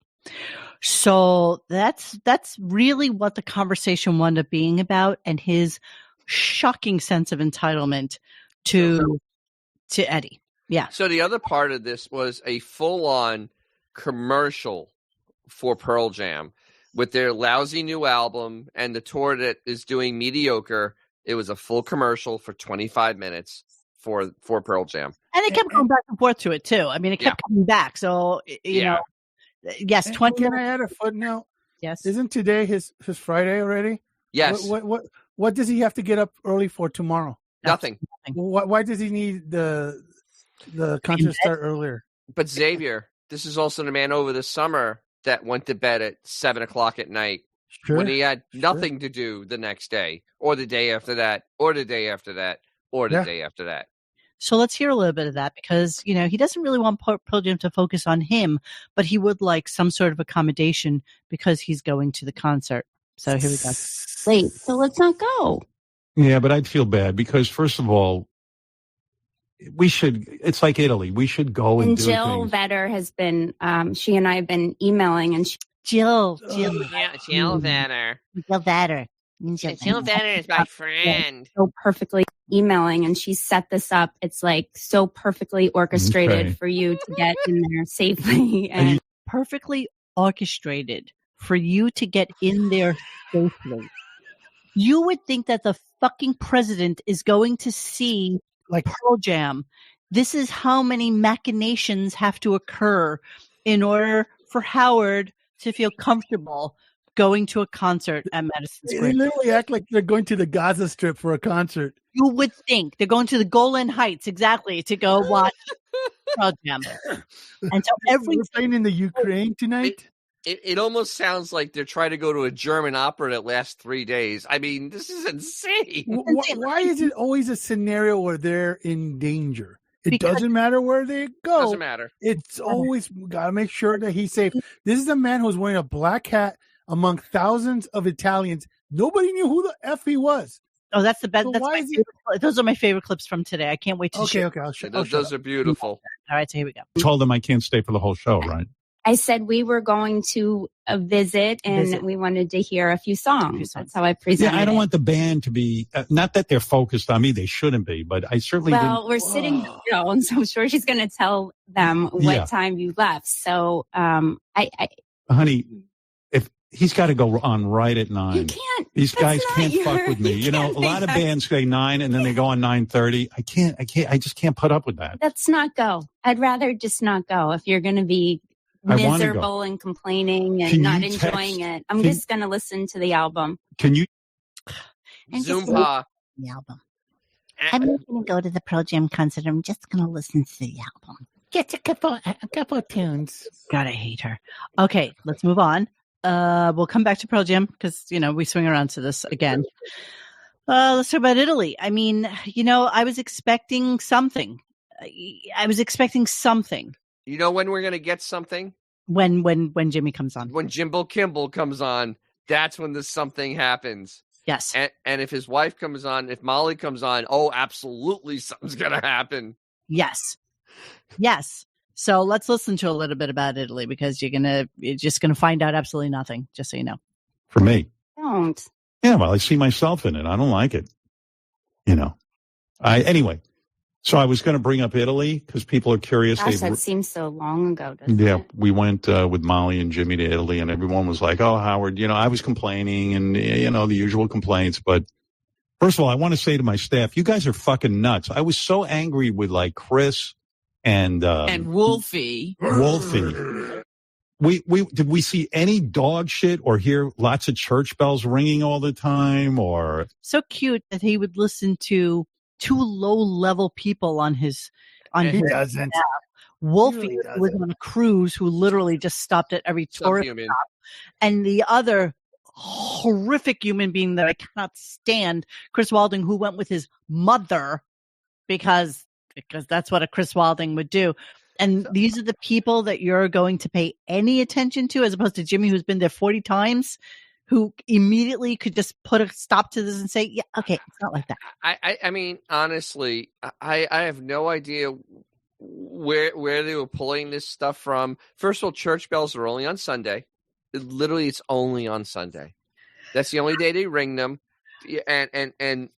So that's really what the conversation wound up being about, and his shocking sense of entitlement to Eddie. Yeah. So the other part of this was a full-on commercial for Pearl Jam with their lousy new album and the tour that is doing mediocre. It was a full commercial for 25 minutes for Pearl Jam. And it kept going back and forth to it too. I mean, it kept coming back. So, you know, yes, 20 Can I add a footnote? Yes. Isn't today his Friday already? Yes. What does he have to get up early for tomorrow? Nothing. Why does he need the concert start earlier? But Xavier, this is also the man over the summer that went to bed at 7:00 at night when he had nothing to do the next day or the day after that or the day after that or the day after that. So let's hear a little bit of that because, you know, he doesn't really want Pearl Jam to focus on him, but he would like some sort of accommodation because he's going to the concert. So here we go. Wait, so let's not go. Yeah, but I'd feel bad because, first of all, it's like Italy. We should go and do Jill things. Vetter has been, she and I have been emailing, and Jill Vetter. Jill Vetter. Jill Vetter is my friend. So perfectly emailing, and she set this up. It's like so perfectly orchestrated for you to get in there safely. And perfectly orchestrated for you to get in there safely. You would think that the fucking president is going to see like Pearl Jam. This is how many machinations have to occur in order for Howard to feel comfortable going to a concert at Madison Square. They literally act like they're going to the Gaza Strip for a concert. You would think they're going to the Golan Heights exactly to go watch Pearl Jam. And so we're playing in the Ukraine tonight. It almost sounds like they're trying to go to a German opera that lasts 3 days. I mean, this is insane. Why is it always a scenario where they're in danger? It doesn't matter where they go. Doesn't matter. It's always got to make sure that he's safe. This is a man who's wearing a black hat among thousands of Italians. Nobody knew who the F he was. Oh, that's the best. So those are my favorite clips from today. I can't wait to Okay, share. okay. I'll show those are beautiful. All right, so here we go. I told them I can't stay for the whole show, right? I said we were going to visit, and we wanted to hear a few songs. That's how I presented Yeah, I don't it. want the band to be, not that they're focused on me. They shouldn't be, but I certainly didn't. We're sitting in the middle, and so I'm sure she's going to tell them what time you left. So, honey, if he's got to go on right at 9. You can't. These guys can't fuck with me. You know, a lot of bands say 9 and then they go on 9:30. I just can't put up with that. Let's not go. I'd rather just not go if you're going to be miserable and complaining and not enjoying it. I'm just going to listen to the album. Can you? Zoompa. The album. I'm not going to go to the Pearl Jam concert. I'm just going to listen to the album. Get a couple of tunes. God, I hate her. Okay, let's move on. We'll come back to Pearl Jam because, you know, we swing around to this again. Let's talk about Italy. I mean, you know, I was expecting something. You know when we're going to get something? When Jimmy comes on. When Jimbo Kimball comes on, that's when this something happens. Yes. And if his wife comes on, if Molly comes on, oh, absolutely something's going to happen. Yes. Yes. So let's listen to a little bit about Italy because you're just going to find out absolutely nothing, just so you know. For me. Don't. Yeah, well, I see myself in it. I don't like it. You know. Anyway. So I was going to bring up Italy because people are curious. Gosh, that seems so long ago. Doesn't Yeah, it? we went with Molly and Jimmy to Italy, and everyone was like, "Oh, Howard, you know, I was complaining, and you know, the usual complaints." But first of all, I want to say to my staff, you guys are fucking nuts. I was so angry with like Chris and Wolfie. Did we see any dog shit or hear lots of church bells ringing all the time? Or so cute that he would listen to two low-level people on his doesn't. staff. Wolfie was on a cruise who literally just stopped at every tourist stop. And the other horrific human being that I cannot stand, Chris Walding, who went with his mother because that's what a Chris Walding would do. And these are the people that you're going to pay any attention to as opposed to Jimmy, who's been there 40 times. who immediately could just put a stop to this and say, yeah, okay, it's not like that. I mean, honestly, I have no idea where they were pulling this stuff from. First of all, church bells are only on Sunday. Literally, it's only on Sunday. That's the only day they ring them. And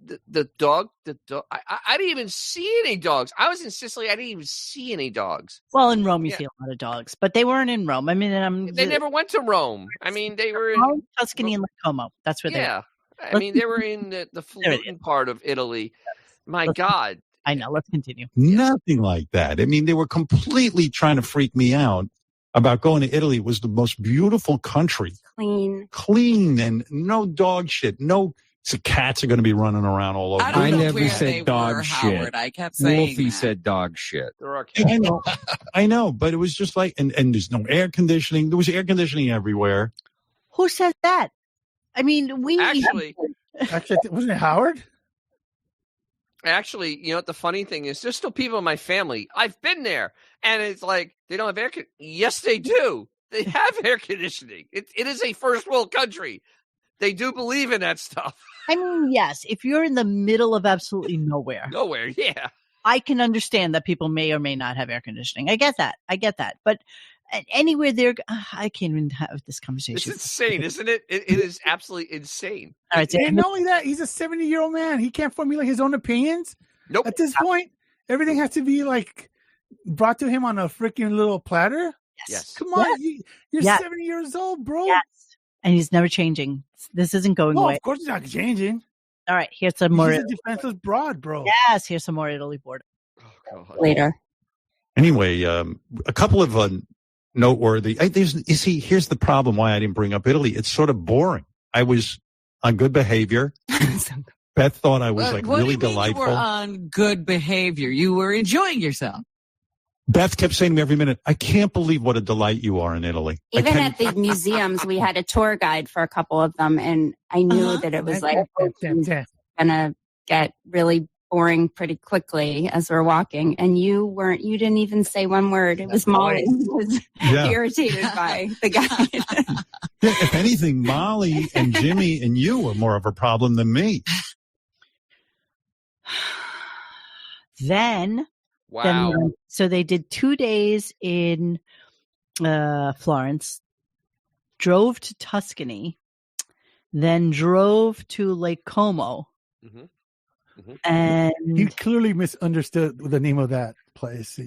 the dog, I didn't even see any dogs. I was in Sicily. I didn't even see any dogs. Well, in Rome, you see a lot of dogs, but they weren't in Rome. I mean, they never went to Rome. I mean, they were in Tuscany and Lake Como. That's where they were. I mean, they were in the floating part of Italy. My God. I know. Let's continue. Nothing like that. I mean, they were completely trying to freak me out about going to Italy. It was the most beautiful country. Clean and no dog shit. No cats are going to be running around all over. I never said dog shit. Howard. I kept saying Wolfie said dog shit. I know, but it was just like, and there's no air conditioning. There was air conditioning everywhere. Who says that? I mean, actually, wasn't it Howard? Actually, you know what the funny thing is? There's still people in my family. I've been there, and it's like they don't have air conditioning. Yes, they do. They have air conditioning. It is a first world country. They do believe in that stuff. I mean, yes, if you're in the middle of absolutely nowhere. Yeah. I can understand that people may or may not have air conditioning. I get that. But anywhere there, I can't even have this conversation. It's insane, isn't it? It is absolutely insane. All right, and not only that, he's a 70-year-old man. He can't formulate his own opinions. Nope. At this point, everything has to be like brought to him on a freaking little platter. Yes. Come on, you're 70 years old, bro. Yes. And he's never changing. This isn't going away. Of course he's not changing. All right, here's some more. He's a defenseless broad, bro. Yes, here's some more Italy board. Later. Anyway, a couple of noteworthy. Here's the problem why I didn't bring up Italy. It's sort of boring. I was on good behavior. Beth thought I was really delightful. You were on good behavior. You were enjoying yourself. Beth kept saying to me every minute, I can't believe what a delight you are in Italy. Even at the museums, we had a tour guide for a couple of them, and I knew that it was going to get really boring pretty quickly as we're walking. And you didn't even say one word. It was Molly who was irritated by the guide. If anything, Molly and Jimmy and you were more of a problem than me. Wow. So they did 2 days in Florence, drove to Tuscany, then drove to Lake Como. Mm-hmm. Mm-hmm. And you clearly misunderstood the name of that place.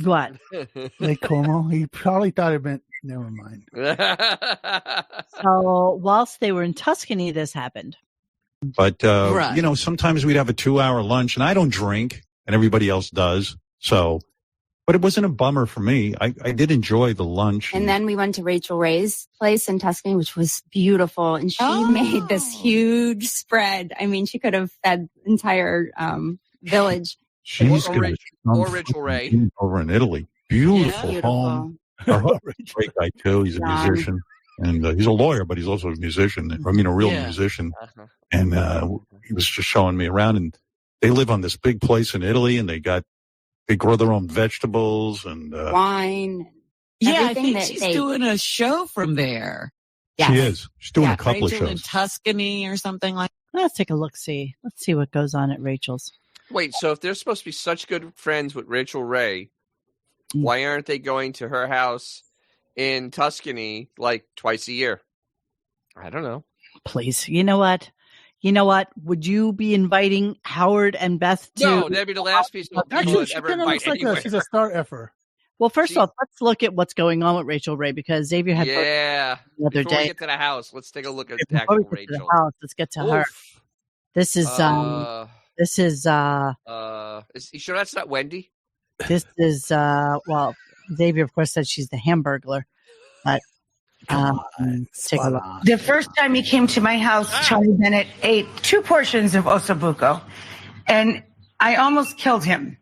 What? Lake Como? He probably thought it meant, never mind. So whilst they were in Tuscany, this happened. But, sometimes we'd have a 2-hour lunch, and I don't drink. And everybody else does. But it wasn't a bummer for me. I did enjoy the lunch. And then we went to Rachel Ray's place in Tuscany, which was beautiful. And she made this huge spread. I mean, she could have fed the entire village. She's or Rachel Ray. Over in Italy. Beautiful home. Great guy, too. He's a musician. And he's a lawyer, but he's also a musician. I mean, a real musician. Uh-huh. And he was just showing me around. And they live on this big place in Italy, and they grow their own vegetables and wine. Yeah, I think she's doing a show from there. Yes. She is. She's doing a couple of shows in Tuscany or something like. Let's take a look. See. Let's see what goes on at Rachel's. Wait, so if they're supposed to be such good friends with Rachel Ray, why aren't they going to her house in Tuscany like twice a year? I don't know. Please, you know what? Would you be inviting Howard and Beth to? No, that'd be the last piece of people that ever invite anywhere. She's a star effer. Well, first off, let's look at what's going on with Rachel Ray, because Xavier had the other day. Before we get to the house, let's take a look at actual Rachel. Let's get to her. This is Is you sure that's not Wendy? This is Xavier, of course, said she's the Hamburglar, but. Take a look. The first time he came to my house, Tony Bennett ate 2 portions of ossobuco, and I almost killed him.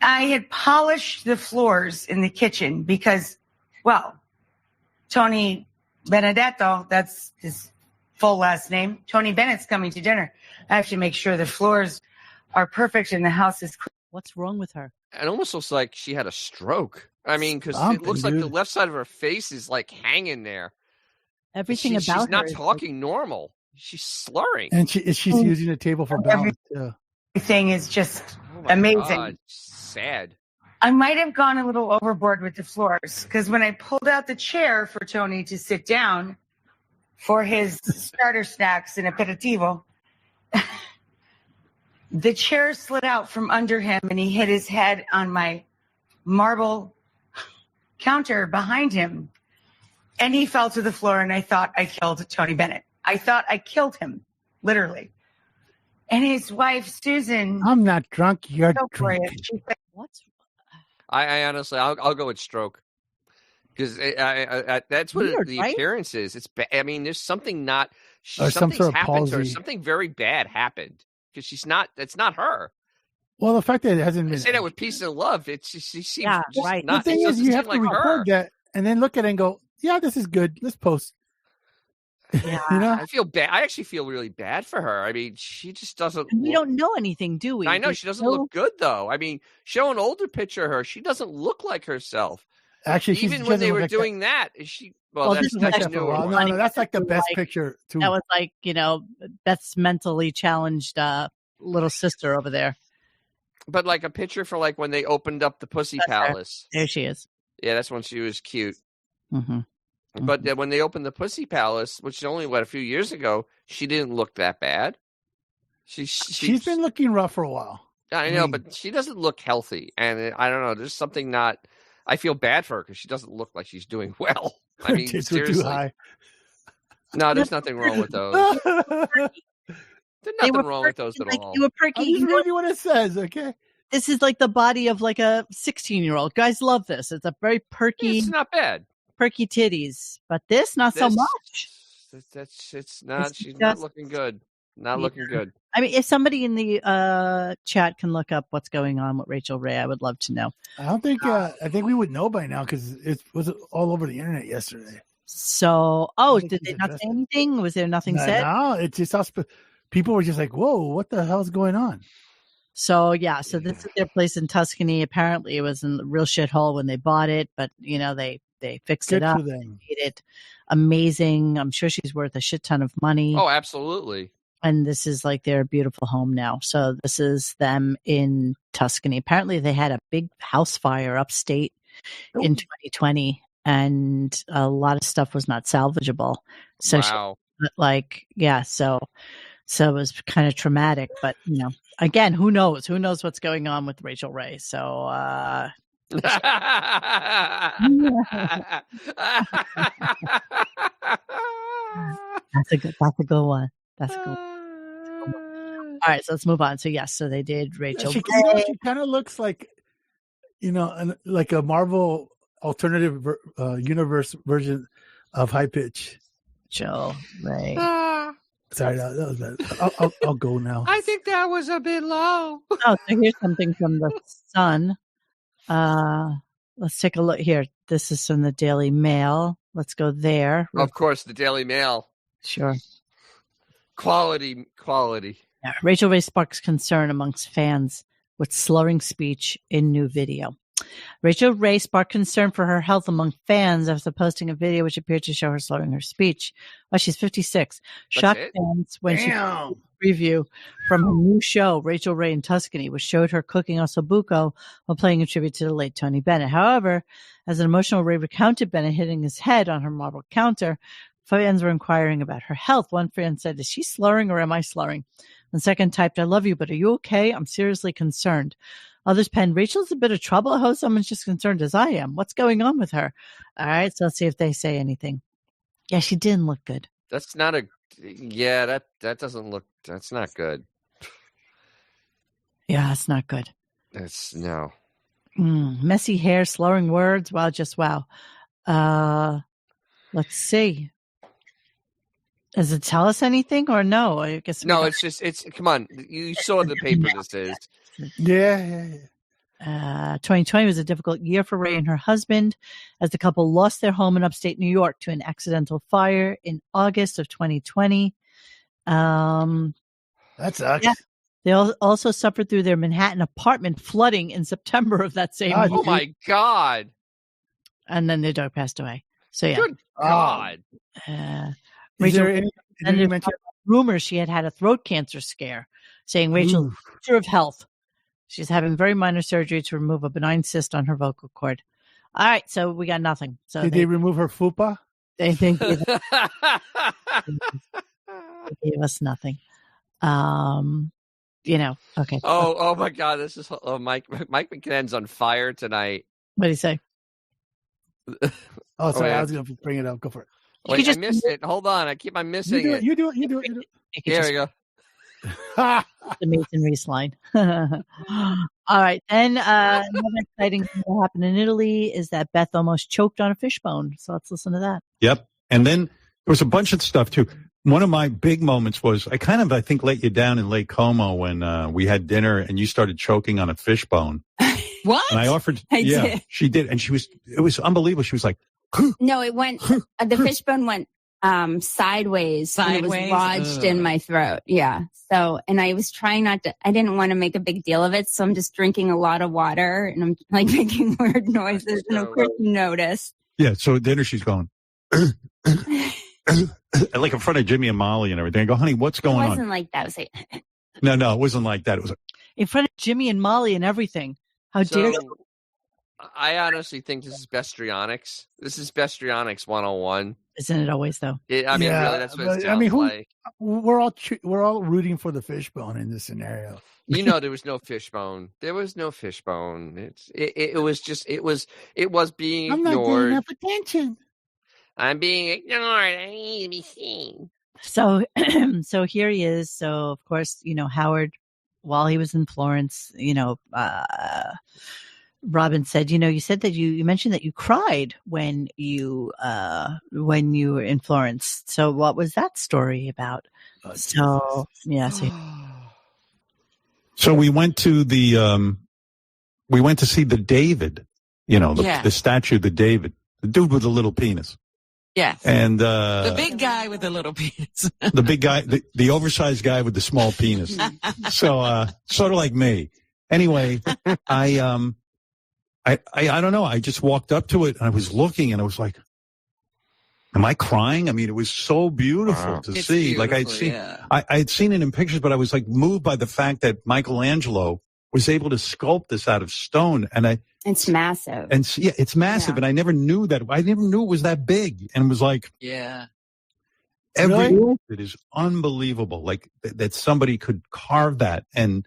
I had polished the floors in the kitchen because, Tony Benedetto, that's his full last name. Tony Bennett's coming to dinner. I have to make sure the floors are perfect and the house is clean. What's wrong with her? It almost looks like she had a stroke. I mean, because it looks like the left side of her face is like hanging there. Everything she's about not her talking normal. She's slurring. And she's using the table for balance. Yeah. Everything is just my amazing. God, sad. I might have gone a little overboard with the floors because when I pulled out the chair for Tony to sit down for his starter snacks and aperitivo, the chair slid out from under him and he hit his head on my marble counter behind him. And he fell to the floor and I thought I killed Tony Bennett. I thought I killed him, literally. And his wife, Susan. I'm not drunk. You're drunk. What's I honestly, I'll go with stroke because that's what Weird, the right? appearance is. It's I mean, there's something not. Or some Something's sort of happened to her. palsy. Something very bad happened because she's not. It's not her. Well, the fact that it hasn't I been. say that with peace and love. She seems just right. not. The thing it is, doesn't you seem have to like record her. that and then look at it and go, "Yeah, this is good. Let's post." Yeah. You know, I feel bad. I actually feel really bad for her. I mean, she just doesn't. And we don't know anything, do we? I know We she doesn't know- look good though. I mean, show an older picture of her. She doesn't look like herself. actually, she Even when they doesn't were look like doing that, is she? Well, Well, this that's is that. that's For a while. newer. No, that's like the best Like, picture too. That was like, Beth's mentally challenged little sister over there. But like a picture for like when they opened up the Pussy That's her. Palace. There she is. Yeah, that's when she was cute. Mm-hmm. But then when they opened the Pussy Palace, which is only a few years ago, she didn't look that bad. She's been looking rough for a while. I know, but she doesn't look healthy, and I don't know. There's something not. I feel bad for her because she doesn't look like she's doing well. I mean, Tits were seriously. too high. No, there's nothing wrong with those. There's They nothing were wrong with perky, those at like all. you were perky. I'm just reading what it says. Okay. This is like the body of like a 16-year-old. Guys love this. It's a very perky, It's not bad. perky titties. But this, not so This- much. It's not. It's She's not just- looking good. Not looking good. I mean, if somebody in the chat can look up what's going on with Rachel Ray, I would love to know. I don't think. I think we would know by now because it was all over the internet yesterday. So, I think did she's they not say addressed it. anything? Was there nothing said? No, it's just us. People were just like, "Whoa, what the hell's going on?" So yeah, so this is their place in Tuscany. Apparently, it was in a real shithole when they bought it, but they fixed Good it up, for them. made it amazing. I'm sure she's worth a shit ton of money. Oh, absolutely. And this is like their beautiful home now. So this is them in Tuscany. Apparently, they had a big house fire upstate in 2020, and a lot of stuff was not salvageable. So Wow. so it was kind of traumatic. But again, who knows? Who knows what's going on with Rachel Ray? So that's a good one. That's a good one. All right, so let's move on. So yes, so they did Rachel She Ray. kind of looks like, like a Marvel alternative universe version of High Pitch. Rachel Ray. Sorry, that was bad. I'll go now. I think that was a bit low. Oh, so here's something from the Sun. Let's take a look here. This is from the Daily Mail. Let's go there. Of course, the Daily Mail. Sure. Quality. Yeah. Rachel Ray sparks concern amongst fans with slurring speech in new video. Rachel Ray sparked concern for her health among fans after posting a video which appeared to show her slurring her speech. Well, she's 56. Shocked fans when she preview from her new show, Rachel Ray in Tuscany, which showed her cooking ossobuco while playing a tribute to the late Tony Bennett. However, as an emotional Ray recounted Bennett hitting his head on her marble counter, fans were inquiring about her health. One fan said, "Is she slurring or am I slurring?" The second typed, "I love you, but are you okay? I'm seriously concerned." Others penned, "Rachel's a bit of trouble. I hope someone's just concerned as I am. What's going on with her?" All right, so let's see if they say anything. Yeah, she didn't look good. That's not a. Yeah, that doesn't look. That's not good. Yeah, it's not good. It's no. Messy hair, slurring words. Wow, just wow. Let's see. Does it tell us anything or no? I guess No, it's come on. You saw the paper this is. Yeah. 2020 was a difficult year for Ray and her husband as the couple lost their home in upstate New York to an accidental fire in August of 2020. That sucks. Yeah. They also suffered through their Manhattan apartment flooding in September of that same year. Oh my God. And then their dog passed away. So yeah. Good God. Rachel rumors she had a throat cancer scare, saying Rachel, future of health. She's having very minor surgery to remove a benign cyst on her vocal cord. All right, so we got nothing. So did they remove her fupa? They gave us nothing. Okay. Oh my God, this is Mike McKinnon's on fire tonight. What did he say? Oh, sorry, I was going to bring it up. Go for it. Wait, I missed it. Hold on, I keep on missing it. You do it. Here we go. The Mason Reese line. All right. Then another exciting thing that happened in Italy is that Beth almost choked on a fishbone. So let's listen to that. Yep. And then there was a bunch of stuff too. One of my big moments was I think let you down in Lake Como when we had dinner and you started choking on a fishbone. What? And I offered. Did. She did. And it was unbelievable. She was like, no, it went, the fishbone went sideways. And it was lodged in my throat. Yeah. So, and I was trying I didn't want to make a big deal of it. So I'm just drinking a lot of water and I'm like making weird noises. And of course you notice. Yeah. So at dinner she's going, like in front of Jimmy and Molly and everything. I go, honey, what's going on? It wasn't like that. It was like, no, it wasn't like that. It was in front of Jimmy and Molly and everything. How dare you? I honestly think this is Bestrionics. This is Bestrionics 101. Isn't it always though? Really, that's what it sounds like. We're all rooting for the fishbone in this scenario. There was no fishbone. There was no fishbone. It was being ignored. I'm not getting enough attention. I'm being ignored. I need to be seen. So here he is. So of course, Howard, while he was in Florence, Robin said, you said that you mentioned that you cried when you were in Florence. So what was that story about? So we went to see the David, the statue of the David, the dude with the little penis. Yes. And the big guy with the little penis. The big guy, the oversized guy with the small penis. So sort of like me. Anyway, I don't know. I just walked up to it and I was looking and I was like, am I crying? I mean, it was so beautiful to see. Like I had seen it in pictures, but I was like moved by the fact that Michelangelo was able to sculpt this out of stone. And it's massive. And it's massive. Yeah. And I never knew that. I never knew it was that big. And it was like, it is unbelievable. Like that somebody could carve that and,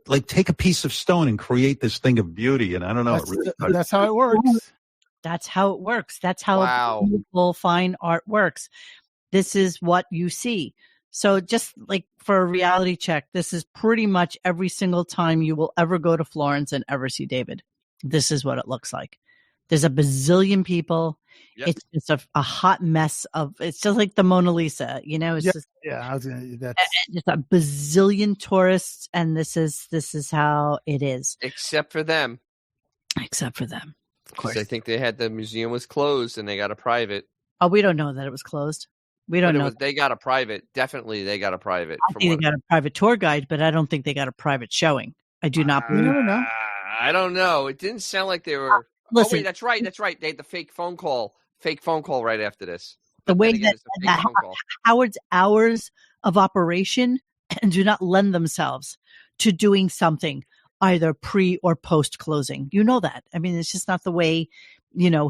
like take a piece of stone and create this thing of beauty. And I don't know. That's how it works. That's how it works. That's how beautiful, fine art works. This is what you see. So just like for a reality check, this is pretty much every single time you will ever go to Florence and ever see David. This is what it looks like. There's a bazillion people. Yep. It's just a hot mess it's just like the Mona Lisa, It's just, just a bazillion tourists, and this is how it is. Except for them. Of course. I think the museum was closed and they got a private. Oh, we don't know that it was closed. We don't know. They got a private. Definitely, they got a private. I think they got a private tour guide, but I don't think they got a private showing. I do not believe. I don't know. It didn't sound like they were. Listen, wait, that's right. They had the fake phone call right after this. The way that Howard's hours of operation do not lend themselves to doing something either pre or post closing. You know that. I mean, it's just not the way,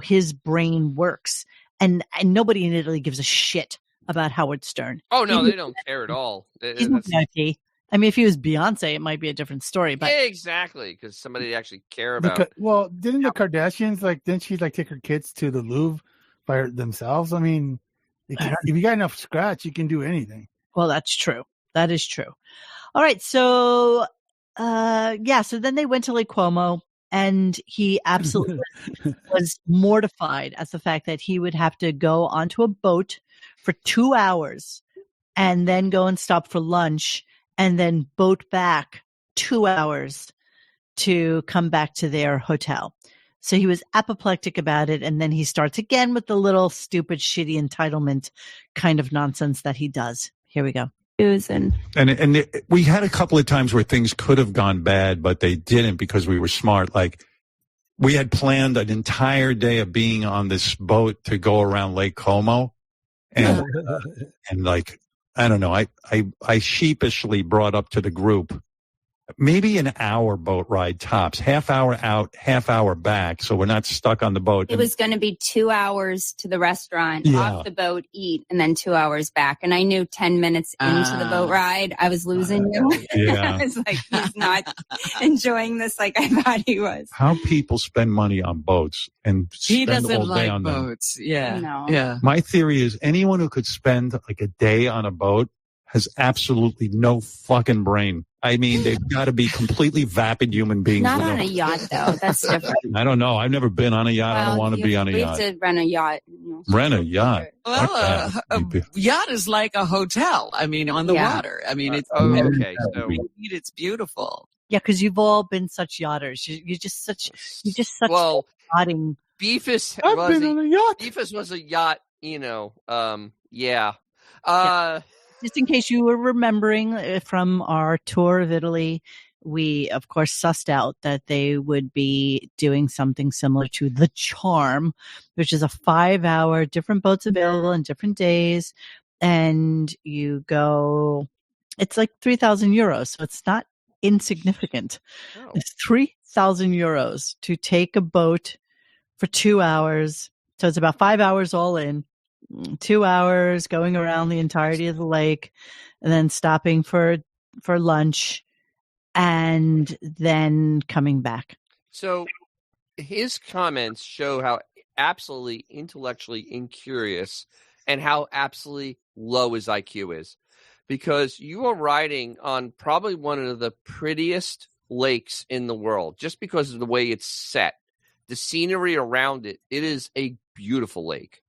his brain works. And nobody in Italy gives a shit about Howard Stern. Oh, no, they don't care at all. He's not VIP. I mean, if he was Beyonce, it might be a different story. But exactly, because somebody actually care about. Didn't the Kardashians didn't she take her kids to the Louvre by themselves? I mean, if you got enough scratch, you can do anything. Well, that's true. That is true. All right, so so then they went to Lake Como, and he absolutely was mortified at the fact that he would have to go onto a boat for 2 hours, and then go and stop for lunch. And then boat back 2 hours to come back to their hotel. So he was apoplectic about it. And then he starts again with the little stupid, shitty entitlement kind of nonsense that he does. Here we go. And we had a couple of times where things could have gone bad, but they didn't because we were smart. Like we had planned an entire day of being on this boat to go around Lake Como. And, and like, I don't know, I sheepishly brought up to the group, maybe an hour boat ride tops, half hour out, half hour back. So we're not stuck on the boat. It was going to be 2 hours to the restaurant, off the boat, eat, and then 2 hours back. And I knew 10 minutes into the boat ride, I was losing you. Yeah. I was like, he's not enjoying this like I thought he was. How people spend money on boats and He spend doesn't all day like on boats. them. Yeah. No. Yeah. My theory is anyone who could spend like a day on a boat has absolutely no fucking brain. I mean, they've got to be completely vapid human beings. Not on a yacht, though. That's different. I don't know. I've never been on a yacht. I don't want to be on a yacht. We have to rent a yacht. Rent a yacht. Well, a yacht is like a hotel. I mean, on the water. I mean, it's okay. So it's beautiful. Yeah, because you've all been such yachters. You're just such well, yachting. Beefus I've was been on a yacht. Beefus was a yacht. You know. Yeah. Just in case you were remembering from our tour of Italy, we, of course, sussed out that they would be doing something similar to the Charm, which is a 5-hour, different boats available on different days. And you go, it's like 3,000 euros. So it's not insignificant. Oh. It's 3,000 euros to take a boat for 2 hours. So it's about 5 hours all in. 2 hours going around the entirety of the lake and then stopping for lunch and then coming back. So his comments show how absolutely intellectually incurious and how absolutely low his IQ is, because you are riding on probably one of the prettiest lakes in the world just because of the way it's set, the scenery around it. It is a beautiful lake.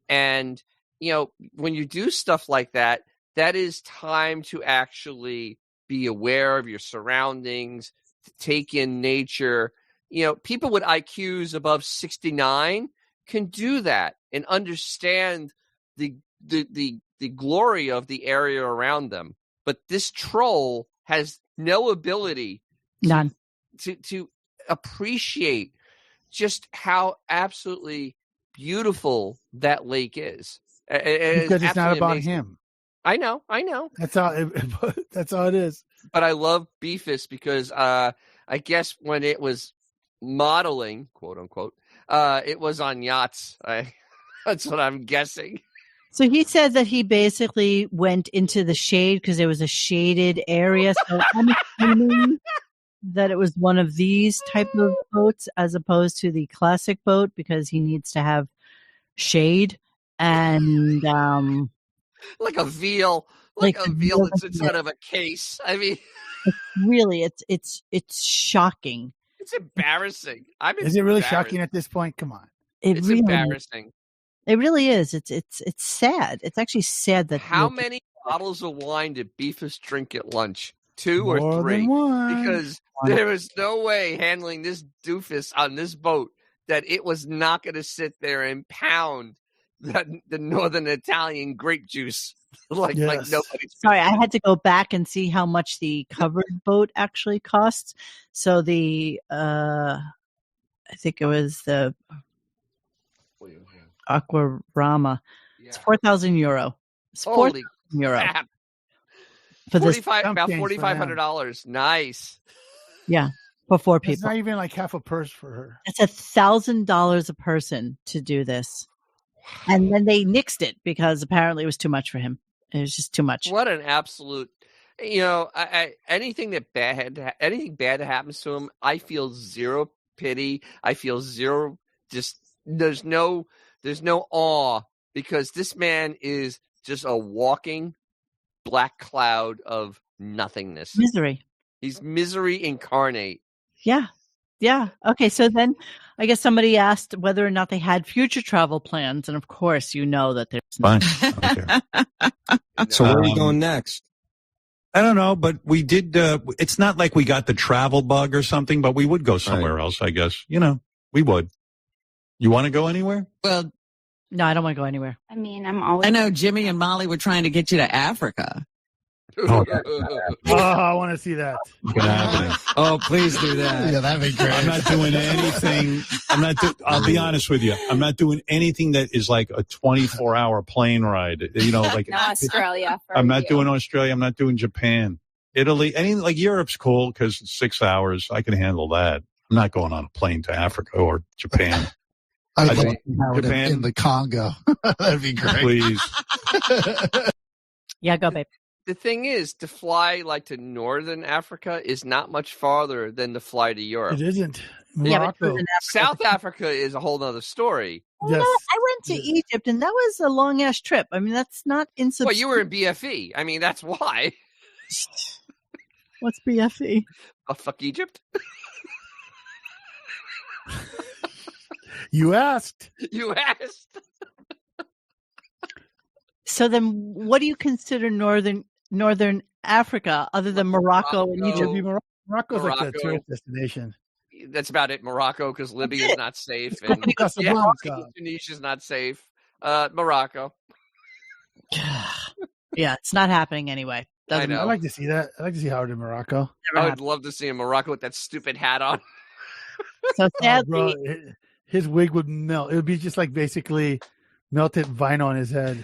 And, you know, when you do stuff like that, that is time to actually be aware of your surroundings, to take in nature. You know, people with IQs above 69 can do that and understand the glory of the area around them. But this troll has no ability to appreciate just how absolutely beautiful that lake is. Because it's not about him. I know. That's all it is. But I love Beefus because I guess when it was modeling, quote unquote, it was on yachts. That's what I'm guessing. So he said that he basically went into the shade because there was a shaded area. So I'm assuming that it was one of these type of boats as opposed to the classic boat because he needs to have shade and like a veal, like a veal that sits out of a case. I mean, really, it's shocking. It's embarrassing. Is it really shocking at this point? Come on, it's really embarrassing. It really is. It's sad. It's actually sad that how many bottles of wine did Beefus drink at lunch? 2 or 3? More than one. Because there was no way handling this doofus on this boat that it was not going to sit there and pound the Northern Italian grape juice like nobody. Sorry, I had to go back and see how much the covered boat actually costs. So the I think it was the Aquarama. Yeah. It's 4,000 euro. It's 4,000 euro. Crap. For about $4,500. Nice. Yeah, for 4 people. It's not even like half a purse for her. It's $1,000 a person to do this, and then they nixed it because apparently it was too much for him. It was just too much. What an absolute! You know, anything bad that happens to him, I feel zero pity. I feel zero. Just there's no awe because this man is just a walking black cloud of nothingness. Misery. He's misery incarnate. Yeah. Yeah. Okay. So then I guess somebody asked whether or not they had future travel plans. And of course, you know that there's fine. So where are we going next? I don't know, but we did. It's not like we got the travel bug or something, but we would go somewhere else, I guess. You know, we would. You want to go anywhere? Well, no, I don't want to go anywhere. I mean, I'm always. I know Jimmy and Molly were trying to get you to Africa. I want to see that. Oh, please do that. Yeah, that'd be great. I'm not doing anything. I'll be honest with you. I'm not doing anything that is like a 24-hour plane ride. You know, like No Australia. I'm not doing Australia. I'm not doing Japan, Italy. Any like Europe's cool because it's 6 hours. I can handle that. I'm not going on a plane to Africa or Japan. I'd like Japan in the Congo. That'd be great. Please. Yeah, go, babe. The thing is, to fly like to northern Africa is not much farther than to fly to Europe. It isn't. Yeah, but South Africa is a whole other story. Well, yes. I went to Egypt, and that was a long-ass trip. I mean, that's not insubstantial. Well, you were in BFE. I mean, that's why. What's BFE? Fuck Egypt. You asked. You asked. So then, what do you consider northern Africa other than Morocco and Egypt? Morocco's like a tourist destination. That's about it. Morocco, because Libya is not safe, and Tunisia's not safe. Morocco. Yeah, it's not happening anyway. I know. I'd like to see that. I'd like to see Howard in Morocco. I would love to see him in Morocco with that stupid hat on. So sadly, his wig would melt. It would be just like basically melted vinyl on his head.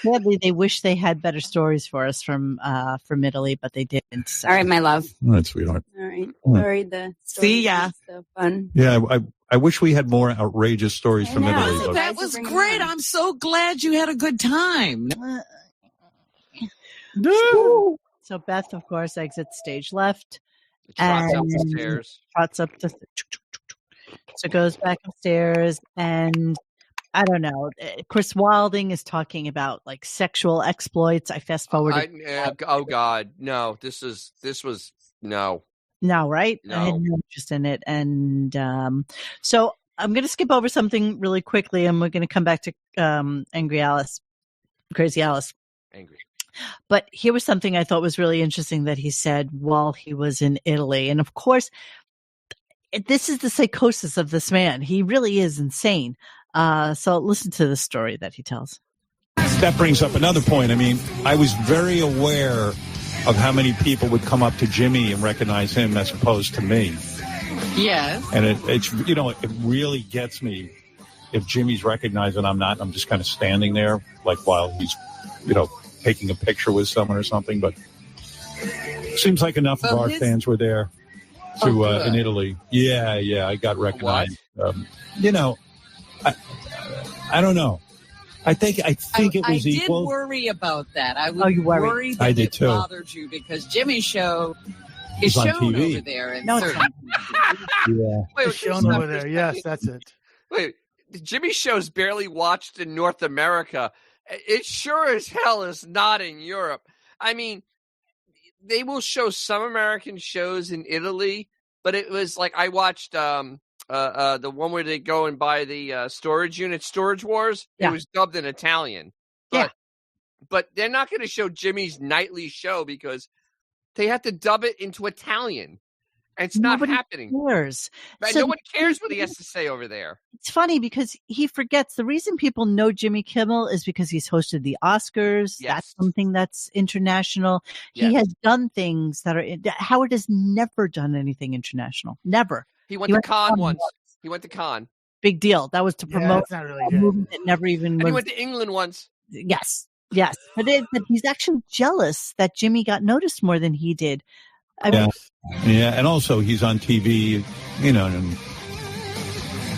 Sadly, they wish they had better stories for us from Italy, but they didn't. So. All right, my love. All right, sweetheart. All right. Sorry, the see ya. So fun. Yeah, I wish we had more outrageous stories from Italy. But... That was great. I'm so glad you had a good time. So Beth, of course, exits stage left. Trots up the stairs. Trots up the. So goes back upstairs, and I don't know. Chris Wilding is talking about like sexual exploits. I fast forwarded. Oh God, no! This was no. No, right? No. I had no interest in it, and so I'm going to skip over something really quickly, and we're going to come back to Crazy Alice. Angry. But here was something I thought was really interesting that he said while he was in Italy, and of course, this is the psychosis of this man. He really is insane. So listen to the story that he tells. That brings up another point. I mean, I was very aware of how many people would come up to Jimmy and recognize him as opposed to me. Yes. And it's it really gets me if Jimmy's recognized and I'm not. I'm just kind of standing there like while he's, taking a picture with someone or something. But it seems like enough of our fans were there to in Italy. Yeah, I got recognized. I don't know. I think it was equal. I did worry about that. I was worried that it bothered you because Jimmy's show is shown TV. over there. And yeah, it's shown over there. Yes, that's it. Wait, Jimmy's show's barely watched in North America. It sure as hell is not in Europe. I mean, they will show some American shows in Italy, but it was like I watched the one where they go and buy the storage unit, Storage Wars. Yeah. It was dubbed in Italian. But they're not going to show Jimmy's nightly show because they have to dub it into Italian. And it's not happening. Cares. No one cares what he has to say over there. It's funny because he forgets the reason people know Jimmy Kimmel is because he's hosted the Oscars. Yes. That's something that's international. Yes. He has done things that are Howard has never done anything international. Never. He went to Cannes once. He went to Cannes. Big deal. That was to promote a movement that never even and he went to England once. Yes. But he's actually jealous that Jimmy got noticed more than he did. Yeah, and also he's on TV,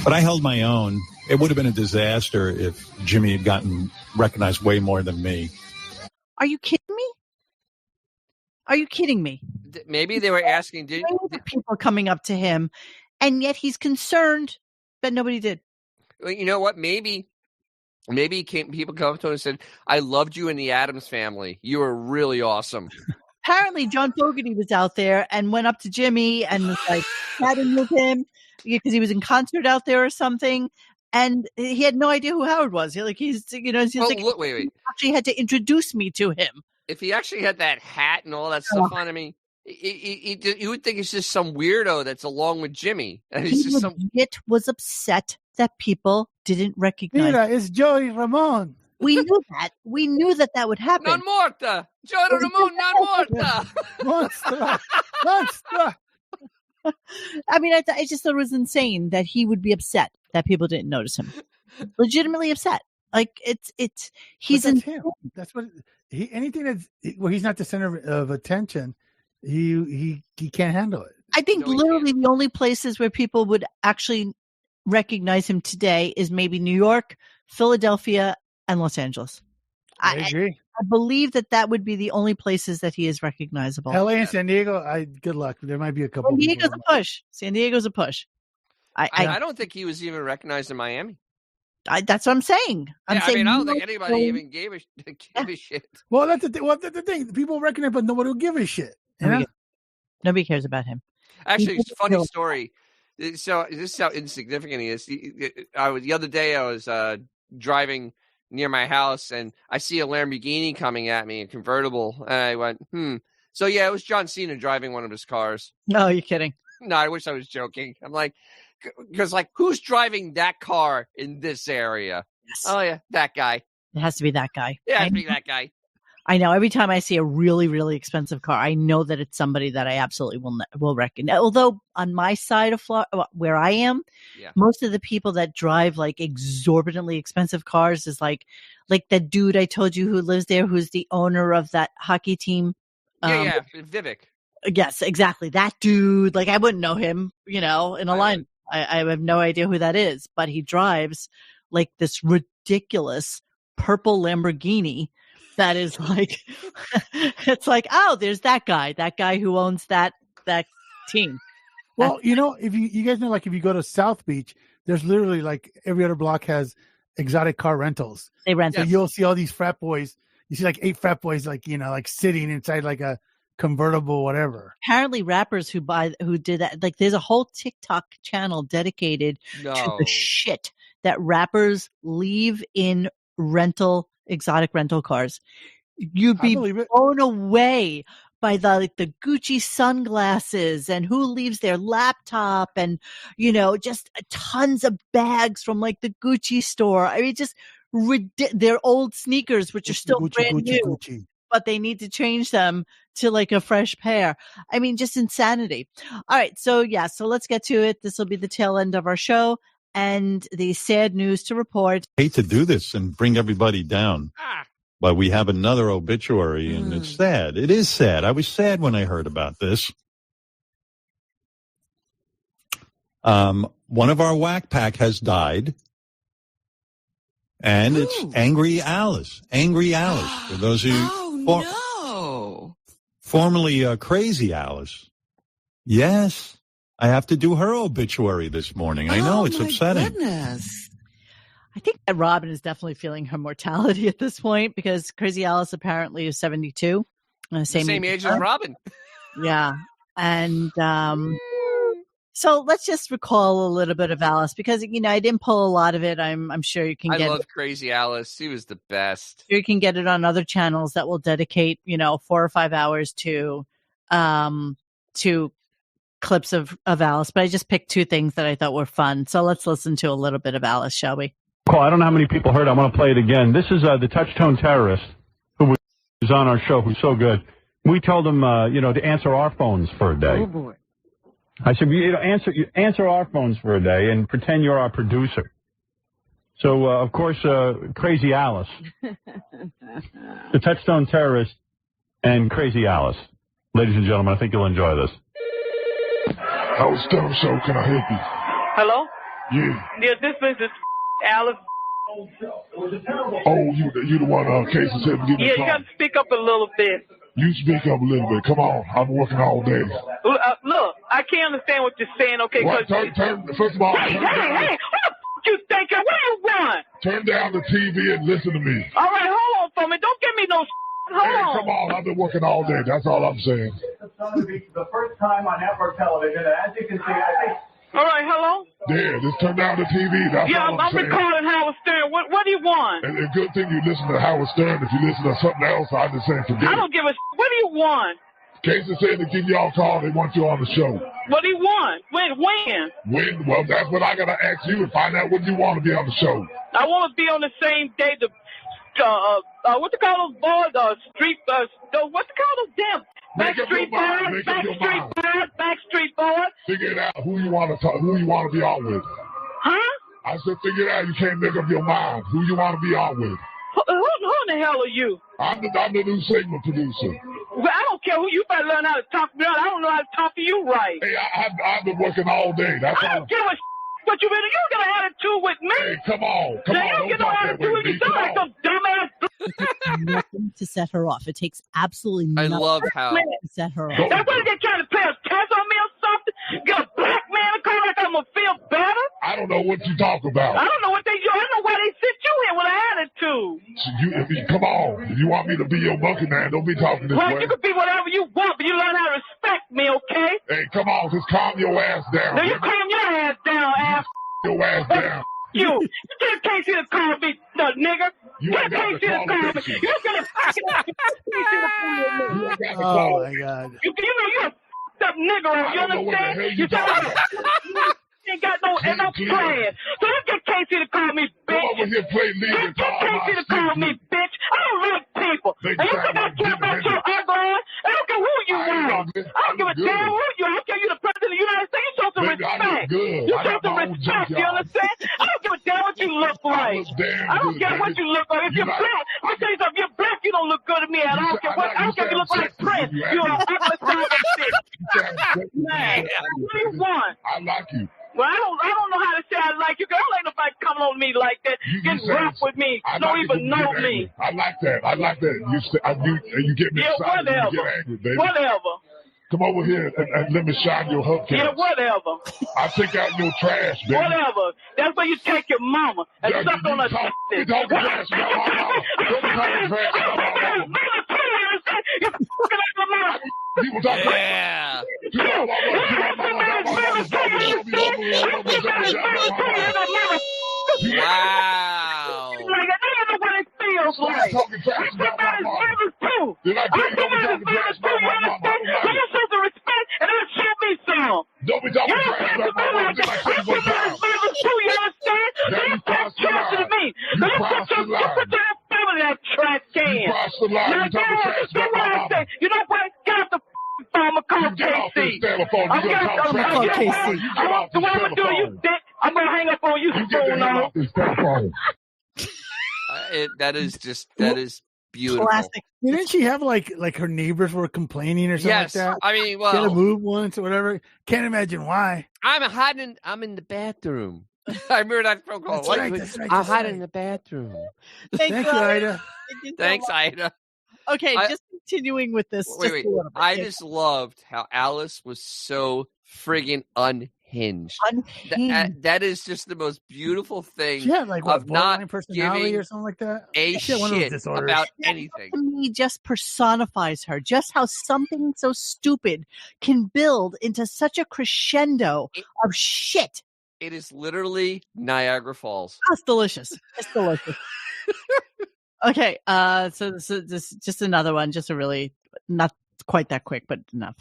but I held my own. It would have been a disaster if Jimmy had gotten recognized way more than me. Are you kidding me? Maybe they were asking, did people coming up to him, and yet he's concerned that nobody did. Well, you know what? Maybe people come up to him and said, "I loved you in the Addams Family. You were really awesome." Apparently, John Fogerty was out there and went up to Jimmy and was like chatting with him because he was in concert out there or something, and he had no idea who Howard was. He actually had to introduce me to him. If he actually had that hat and all that stuff on, I mean, you would think it's just some weirdo that's along with Jimmy, and he's just was upset that people didn't recognize. Mira, it's Joey Ramon. We knew that. We knew that would happen. Non morta. Giorno Ramon, non morta. Monster. I mean, I just thought it was insane that he would be upset that people didn't notice him. Legitimately upset. Like he's in him. That's what anything that's he's not the center of attention. He can't handle it. I think literally the only places where people would actually recognize him today is maybe New York, Philadelphia, and Los Angeles. I agree. I believe that would be the only places that he is recognizable. LA and San Diego, good luck. There might be a couple. San Diego's a push. San Diego's a push. I don't think he was even recognized in Miami. That's what I'm saying. I don't think anybody even gave a shit. Well, that's the thing. People recognize, but nobody will give a shit. Nobody cares about him. Actually, it's a funny story. So this is how insignificant he is. The other day I was driving near my house and I see a Lamborghini coming at me, a convertible, and I went, So yeah, it was John Cena driving one of his cars. No, you're kidding. No, I wish I was joking. I'm like, because who's driving that car in this area? Yes. Oh yeah, that guy. It has to be that guy. Yeah, it has to be that guy. I know. Every time I see a really, really expensive car, I know that it's somebody that I absolutely will recognize. Although on my side of Florida, where I am, most of the people that drive like exorbitantly expensive cars is like that dude I told you who lives there, who's the owner of that hockey team. Vivek. Yes, exactly. That dude. Like I wouldn't know him, in a line. I have no idea who that is, but he drives like this ridiculous purple Lamborghini. That is like, it's like, oh, there's that guy who owns that team. Well, if you guys know, like if you go to South Beach, there's literally like every other block has exotic car rentals. They rent. So you'll see all these frat boys. You see like 8 frat boys, like, like sitting inside like a convertible, whatever. Apparently rappers who did that, like there's a whole TikTok channel dedicated to the shit that rappers leave in exotic rental cars. You'd be blown away by the Gucci sunglasses and who leaves their laptop and just tons of bags from like the Gucci store. I mean, just their old sneakers, which are still brand new, but they need to change them to like a fresh pair. I mean, just insanity. All right, so let's get to it. This will be the tail end of our show. And the sad news to report. I hate to do this and bring everybody down, but we have another obituary, and it's sad. It is sad. I was sad when I heard about this. One of our whack pack has died, and it's Angry Alice. Angry Alice. For those of you formerly Crazy Alice. Yes. I have to do her obituary this morning. I know, it's upsetting. Goodness. I think that Robin is definitely feeling her mortality at this point because Crazy Alice apparently is 72. Same age as Robin. Yeah. And so let's just recall a little bit of Alice because, I didn't pull a lot of it. I'm sure you can get it. I love Crazy Alice. She was the best. You can get it on other channels that will dedicate, 4 or 5 hours to clips of Alice, but I just picked 2 things that I thought were fun. So let's listen to a little bit of Alice, shall we? Cool. I don't know how many people heard. I want to play it again. This is the Touch-Tone Terrorist who was on our show, who's so good. We told him, to answer our phones for a day. Oh, boy. I said, answer our phones for a day and pretend you're our producer. So, of course, Crazy Alice, the Touch-Tone Terrorist, and Crazy Alice. Ladies and gentlemen, I think you'll enjoy this. Howard Stern Show, can I help you? Hello? Yeah. Yeah, this is Alice. Oh, you the one Casey said to give me a call. You got to speak up a little bit. You speak up a little bit. Come on, I'm working all day. Look, I can't understand what you're saying, okay? What? First of all, hey, what the you thinking? What do you want? Turn down the TV and listen to me. All right, hold on for me. Don't give me no hold on. Come on, I've been working all day. That's all I'm saying. It's going to be the first time on network television, and as you can see, I think... All right, hello? Yeah, just turn down the TV. That's all I'm saying. Recording Howard Stern. What do you want? And a good thing you listen to Howard Stern. If you listen to something else, I just say forget it. I don't give a What do you want? Casey said to give y'all a call. They want you on the show. What do you want? When? Well, that's what I got to ask you and find out when you want to be on the show. I want to be on the same day. what you call those boys? Street, what you call those damn Backstreet Boys. Figure it out. Who you want to be on with? Huh? I said, figure it out. You can't make up your mind. Who you want to be on with? Who in the hell are you? I'm the new segment producer. Well, I don't care who. You better learn how to talk to me. I don't know how to talk to you right. Hey, I've been working all day. I don't give a what you mean. You got an attitude with me. Hey, come on. You don't get no attitude with me. Sound like some dumbass. Nothing to set her off. It takes absolutely nothing. I love how to set her off. That's why they're trying to play a test on me or something. Get a black man to come like I'm gonna feel better. I don't know what you talk about. I don't know what they do. I don't know why they sit you here with an attitude. Come on. You want me to be your monkey man? Don't be talking this way. You can be whatever you want, but you learn how to respect me, okay? Hey, come on. Just calm your ass down. Now you calm your ass down, ass. Your ass down. You can't see the call me, nigga. You ain't got the qualifications. You gonna Oh my God. You know you're a f***ed up nigga. You understand? You ain't got no plan. So you can't see to call me bitch. Come over here, play lead and talk can't see to call me bitch. I don't like people. And you think I care about your ugly? I don't care who you are. I don't give a damn who you are. I don't care you the president of the United States. You show some respect. You show some respect. You understand? I don't give a damn what you look like. I don't care what you look like. If you're black, I'll tell you something. If you're black, you don't look good to me. I don't care if you look like Prince. You're an ugly son of a bitch. Man, what do you want? I like you. Well, I don't know how to say I like you. Girl, ain't nobody coming on me like that. Getting rough with me. Don't even know me. I like that. You get me excited. Whatever. You get angry, baby. Whatever. Come over here and let me shine your hubcaps. Yeah, whatever. I'll take out your trash, baby. Whatever. That's where you take your mama and suck on her dick. You talking trash about my mama. Don't be talking trash about my mama. People talk yeah. Wow. Like, I don't know what it feels like. Talking trash about my mama. Did I tell you don't be talking trash about my mama? You show some respect and then show me some. Don't be talking trash about my mama. Did I tell you one time? You understand? You crossed the line. You crossed the line. That trash can. You crossed the line. You talking trash about my mama. You know what? Get off the phone. I'm going to call KC. I'm going to call KC. So what I'm going to do, you dick, I'm going to hang up on you. That is beautiful. Classic. Didn't she have like her neighbors were complaining or something like that? I mean, well, she had to move once or whatever. Can't imagine why. I'm in the bathroom. I remember that phone call. That's right, I'm hiding in the bathroom. Thank you, Ida. Thanks, Ida. Okay, just continuing with this. Wait. I just loved how Alice was so friggin' unhinged. That is just the most beautiful thing. She had like of not personality giving or something like that. A shit about anything. To me, just personifies her. Just how something so stupid can build into such a crescendo of shit. It is literally Niagara Falls. Oh, it's delicious. It's delicious. Okay, so this is just another one, just a really not quite that quick, but enough.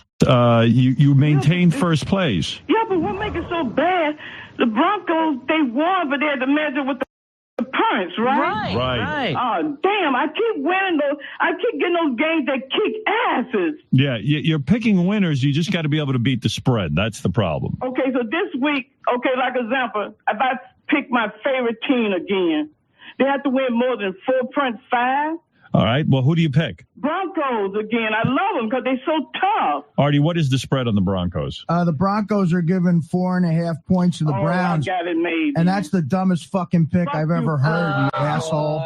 You maintained first place. Yeah, but what makes it so bad? The Broncos, they won, but they had to measure with the punch, right? Right. Oh, damn! I keep winning those. I keep getting those games that kick asses. Yeah, you're picking winners. You just got to be able to beat the spread. That's the problem. Okay, so this week, like example, if I pick my favorite team again, they have to win more than 4.5. All right. Well, who do you pick? Broncos again. I love them because they're so tough. Artie, what is the spread on the Broncos? The Broncos are giving 4.5 points to the Browns. I got it made. And that's the dumbest fucking pick I've ever heard, you asshole.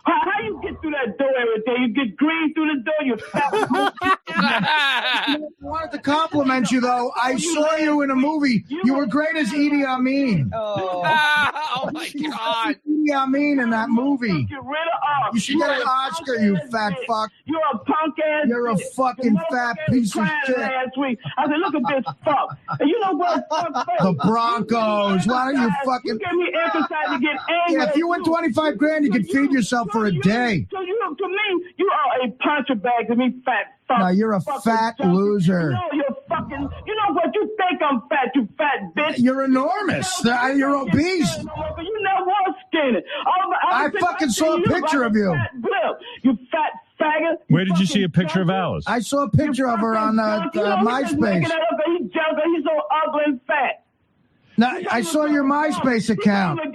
How you get through that door every day? You get green through the door, you fat. I wanted to compliment you, though. I saw you in a movie. You were great as Idi Amin. Oh my God. Idi Amin in that movie. You should get an Oscar, you fat fuck. You're a punk ass. You're a fucking fat piece of shit. Last week. I said, look at this fuck. And you know what? The Broncos. Why don't you fucking... You gave me exercise to get angry. Yeah, if you win 25 grand, you can feed yourself for a day. So to me, you are a puncher bag to me, fat fuck. No, you're a fat loser. No, you're fucking... You know what? You think I'm fat, you fat bitch. You're enormous. You're obese. You never was skinny. I fucking saw a picture of you. You fat faggot. Where did you see a picture of Alice? I saw a picture of her on MySpace. He's so ugly and fat. No, I saw your MySpace account. It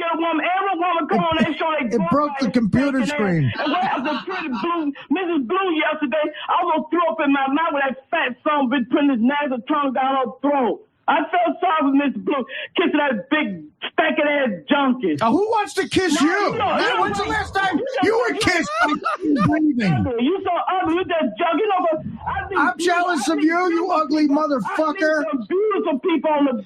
broke the computer screen. And what happened to pretty Blue, Mrs. Blue yesterday? I almost threw up in my mouth with that fat son bitch putting his nasty tongue down her throat. I felt sorry for Miss Blue kissing that big stinking ass junkie. Who wants to kiss you? When's the last time you were kissed? Breathing. You so ugly, you just junkie. I'm jealous of you, you ugly motherfucker. Some beautiful people on the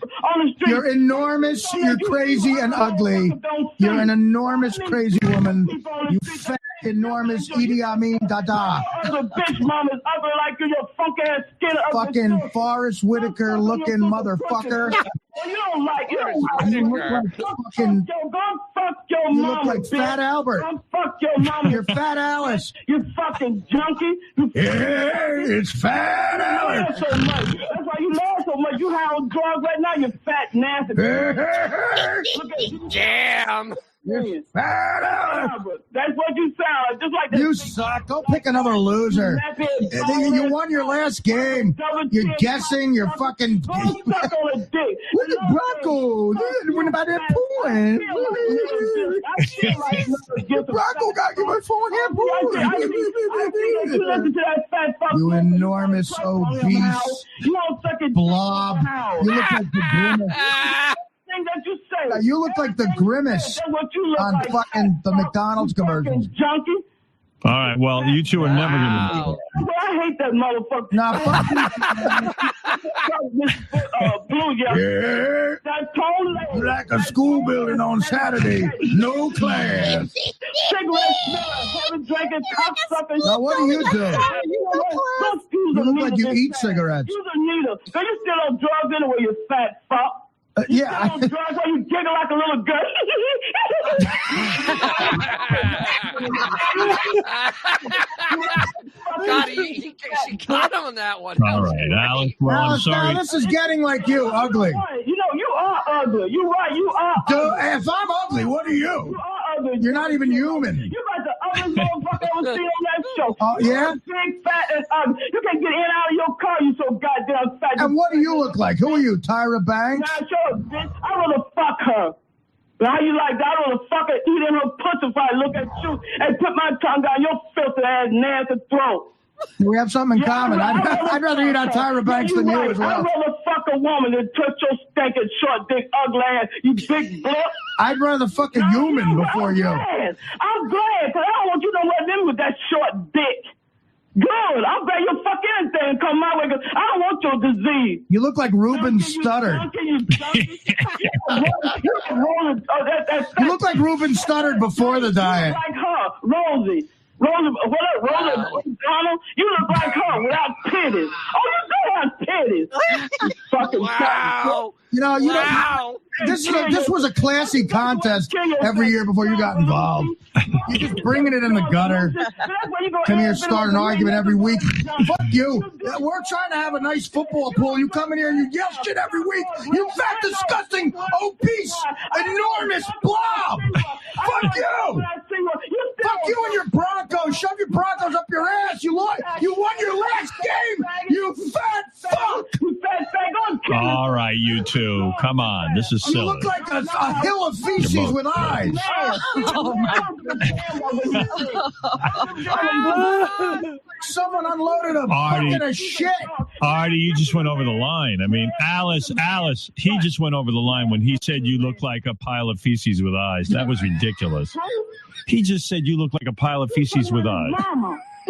street. You're enormous, you're crazy and ugly. You're an enormous crazy woman. You fat, enormous Idi Amin Dada. The bitch mom is ugly like you, your funky ass skin. Fucking Forrest Whitaker looking motherfucker. You don't like it. You look like fucking. Go fuck your mama. You look like Fat Albert. Go fuck your mama. You're Fat Alice. You fucking junkie. Yeah, it's Fat Alice. So much. That's why you laugh so much. You high on drugs right now. You fat nasty. Look at you. Damn. You're Fat Alice. That's what you sound like. Just like that. You suck. Go pick another loser. You won your last game. You're guessing. You're fucking. Go suck on a dick. Look at Bronco. What about that point? Bronco got you my phone point. You enormous obese blob. You look like the grimace. That you say. You look like the grimace on fucking the McDonald's commercials. Junkie. All right. Well, you two are never going to. Well, I hate that motherfucker. Nah, fuck Blue, yeah. That tone like a school building on Saturday. No class. Cigarette smell, having drinking cocksuckers. Now, what do you do? You look like you eat cigarettes. You're a needle. So you still on drugs anyway, you fat fuck. Yeah. You drugs while you jiggle like a little girl. God, she got him on that one. All right, Alice. Well, I'm sorry. Now, this is getting like you, ugly. You know, you are ugly. You're right, you are ugly. If I'm ugly, what are you? You are ugly. You're not even human. You're like the ugliest motherfucker I ever seen on that show. Oh, yeah? Big, fat, and ugly. You can't get in and out of your car, you so goddamn fat. And what do you look like? Who are you, Tyra Banks? Nah, sure, bitch. I want to fuck her. But how you like that? I want to fuck her, eat in her pussy if I look at you and put my tongue down your filthy ass nasty throat. We have something in common. I'd rather eat on Tyra Banks than you as well. I'd rather fuck a woman than touch your stinking short dick ugly ass, you big blunt. I'd rather fuck a human before you. I'm glad, because I don't want you to let them with that short dick. Good. I'm glad you'll fuck anything and come my way, because I don't want your disease. You look like Ruben Studdard. You look like Ruben Studdard before the diet. Like her, Rosie. O'Donnell, you look like her without titties. Oh, you do have titties. You fucking wow. You know, this was a classy contest every year before you got involved. You're just bringing it in the gutter. Come here, start an argument every week. Fuck you. We're trying to have a nice football pool. You come in here and you yell shit every week. You fat, disgusting, obese, enormous blob. Fuck you. Fuck you and your Broncos. Shove your Broncos up your ass. You won your last game. You fat fuck. All right, you two. Come on. This is silly. You look like a hill of feces with eyes. Oh, my Someone unloaded a bucket of shit. Artie, you just went over the line. I mean, Alice, he just went over the line when he said you look like a pile of feces with eyes. That was ridiculous. He just said you look like a pile of feces with eyes.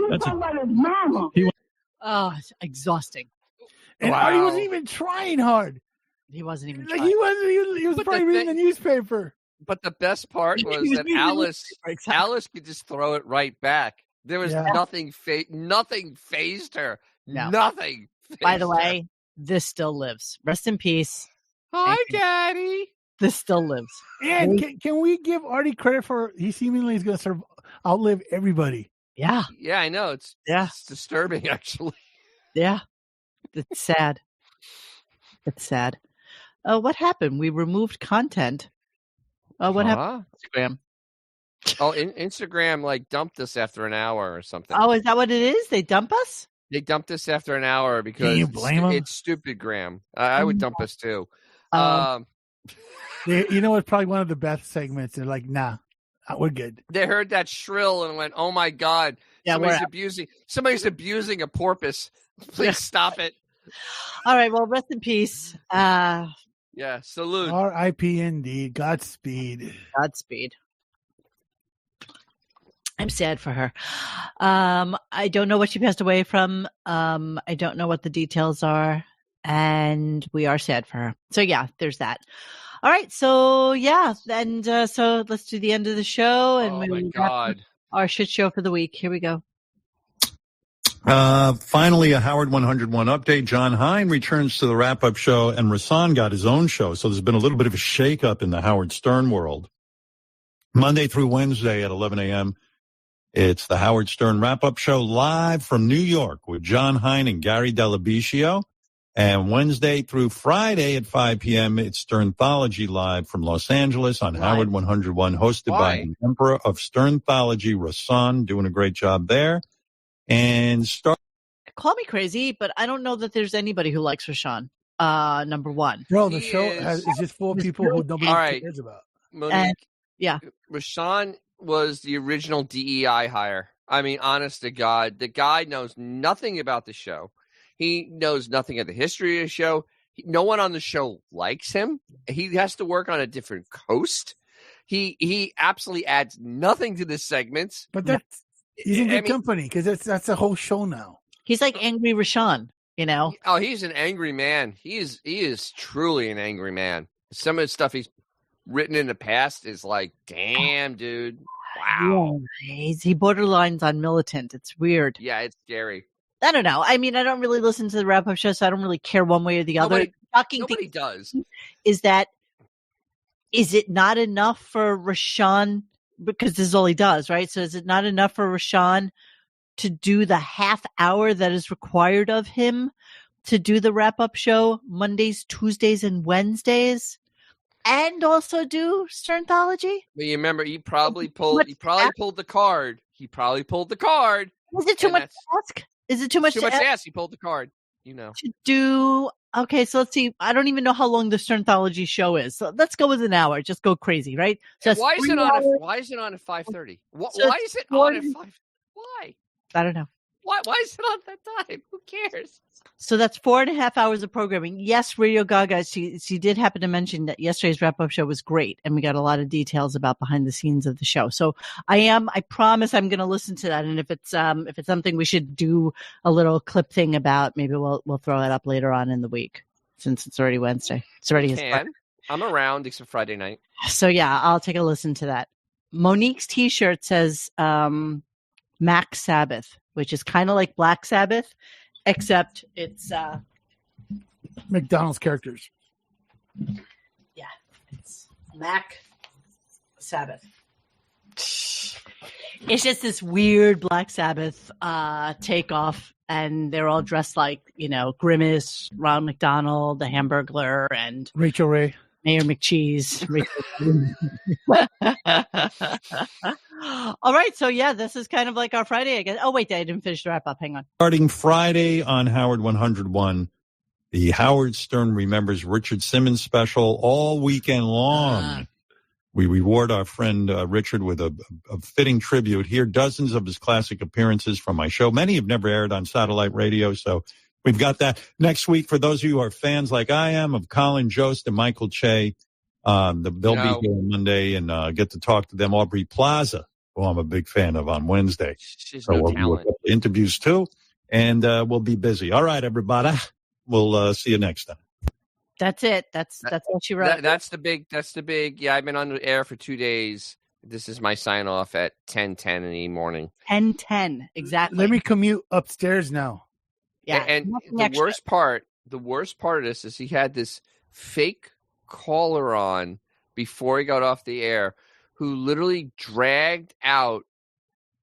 That's it's exhausting. And Artie wasn't even trying hard. He wasn't even like trying. He was probably reading the newspaper. But the best part was that Alice could just throw it right back. There was nothing phased her. No. Nothing. By the way, this still lives. Rest in peace. Hi, Daddy. This still lives. And can we give Artie credit for he seemingly is going to outlive everybody? Yeah. Yeah, I know. It's disturbing, actually. Yeah. It's sad. It's sad. What happened? We removed content. What happened? Instagram. Oh, Instagram like dumped us after an hour or something. Oh, is that what it is? They dump us? They dumped us after an hour because Can you blame them? it's stupid, Graham. I would dump us too. You know, it's probably one of the best segments. They're like, nah, we're good. They heard that shrill and went, "Oh my God, Yeah, somebody's abusing a porpoise. Please stop it." All right, well, rest in peace. Yeah, salute. R.I.P. indeed. Godspeed. Godspeed. I'm sad for her. I don't know what she passed away from. I don't know what the details are, and we are sad for her. So yeah, there's that. All right, so yeah, and so let's do the end of the show, and my God, our shit show for the week. Here we go. Finally, a Howard 101 update. John Hein returns to the wrap-up show, and Rasan got his own show. So there's been a little bit of a shake-up in the Howard Stern world. Monday through Wednesday at 11 a.m., it's the Howard Stern wrap-up show live from New York with John Hein and Gary Dell'Abicio. And Wednesday through Friday at 5 p.m., it's Sternthology live from Los Angeles on Howard 101, hosted by the Emperor of Sternthology, Rasan, doing a great job there. And call me crazy, but I don't know that there's anybody who likes Rashawn. Number one, bro, the show is just full of people who nobody cares about. Monique, yeah, Rashawn was the original DEI hire. I mean, honest to God, the guy knows nothing about the show. He knows nothing of the history of the show. No one on the show likes him. He has to work on a different coast. He absolutely adds nothing to the segments. But that's he's in good company because that's a whole show now. He's like angry Rashawn, you know. Oh, he's an angry man. He is truly an angry man. Some of the stuff he's written in the past is like, damn, dude. Wow. Yeah, he borderlines on militant. It's weird. Yeah, it's scary. I don't know. I mean, I don't really listen to the wrap-up show, so I don't really care one way or the other. Nobody does. Is it not enough for Rashawn? Because this is all he does, right? So is it not enough for Rashawn to do the half hour that is required of him to do the wrap-up show Mondays, Tuesdays, and Wednesdays? And also do Sternthology? Well, you remember, he probably pulled the card. Is it too much to ask? Is it too much to ask? He pulled the card, you know. To do, okay, so let's see. I don't even know how long the Sternthology show is. So let's go with an hour. Just go crazy, right? So why is it on at 5:30? Why is it on at 5? Why? I don't know. Why is it on that time? Who cares? So that's 4.5 hours of programming. Yes, Radio Gaga, she did happen to mention that yesterday's wrap-up show was great, and we got a lot of details about behind the scenes of the show. So I promise I'm going to listen to that, and if it's something we should do a little clip thing about, maybe we'll throw it up later on in the week, since it's already Wednesday. It's already his part. I'm around except Friday night. So yeah, I'll take a listen to that. Monique's T-shirt says Mac Sabbath, which is kind of like Black Sabbath, except it's McDonald's characters. Yeah, it's Mac Sabbath. It's just this weird Black Sabbath takeoff, and they're all dressed like, you know, Grimace, Ron McDonald, the Hamburglar, and Rachel Ray. Mayor McCheese. All right. So, yeah, this is kind of like our Friday, I guess. Oh, wait, I didn't finish the wrap-up. Hang on. Starting Friday on Howard 101, the Howard Stern Remembers Richard Simmons special all weekend long. We reward our friend Richard with a fitting tribute. Hear dozens of his classic appearances from my show. Many have never aired on satellite radio, so we've got that. Next week, for those of you who are fans like I am of Colin Jost and Michael Che, they'll be here on Monday and get to talk to them. Aubrey Plaza, who I'm a big fan of, on Wednesday. We'll do a couple interviews too, and we'll be busy. All right, everybody. We'll see you next time. That's it. That's what she wrote. That's the big. Yeah, I've been on the air for 2 days. This is my sign off at 10:10 in the morning. 10:10, exactly. Let me commute upstairs now. Yeah, and the worst part of this is he had this fake caller on before he got off the air, who literally dragged out.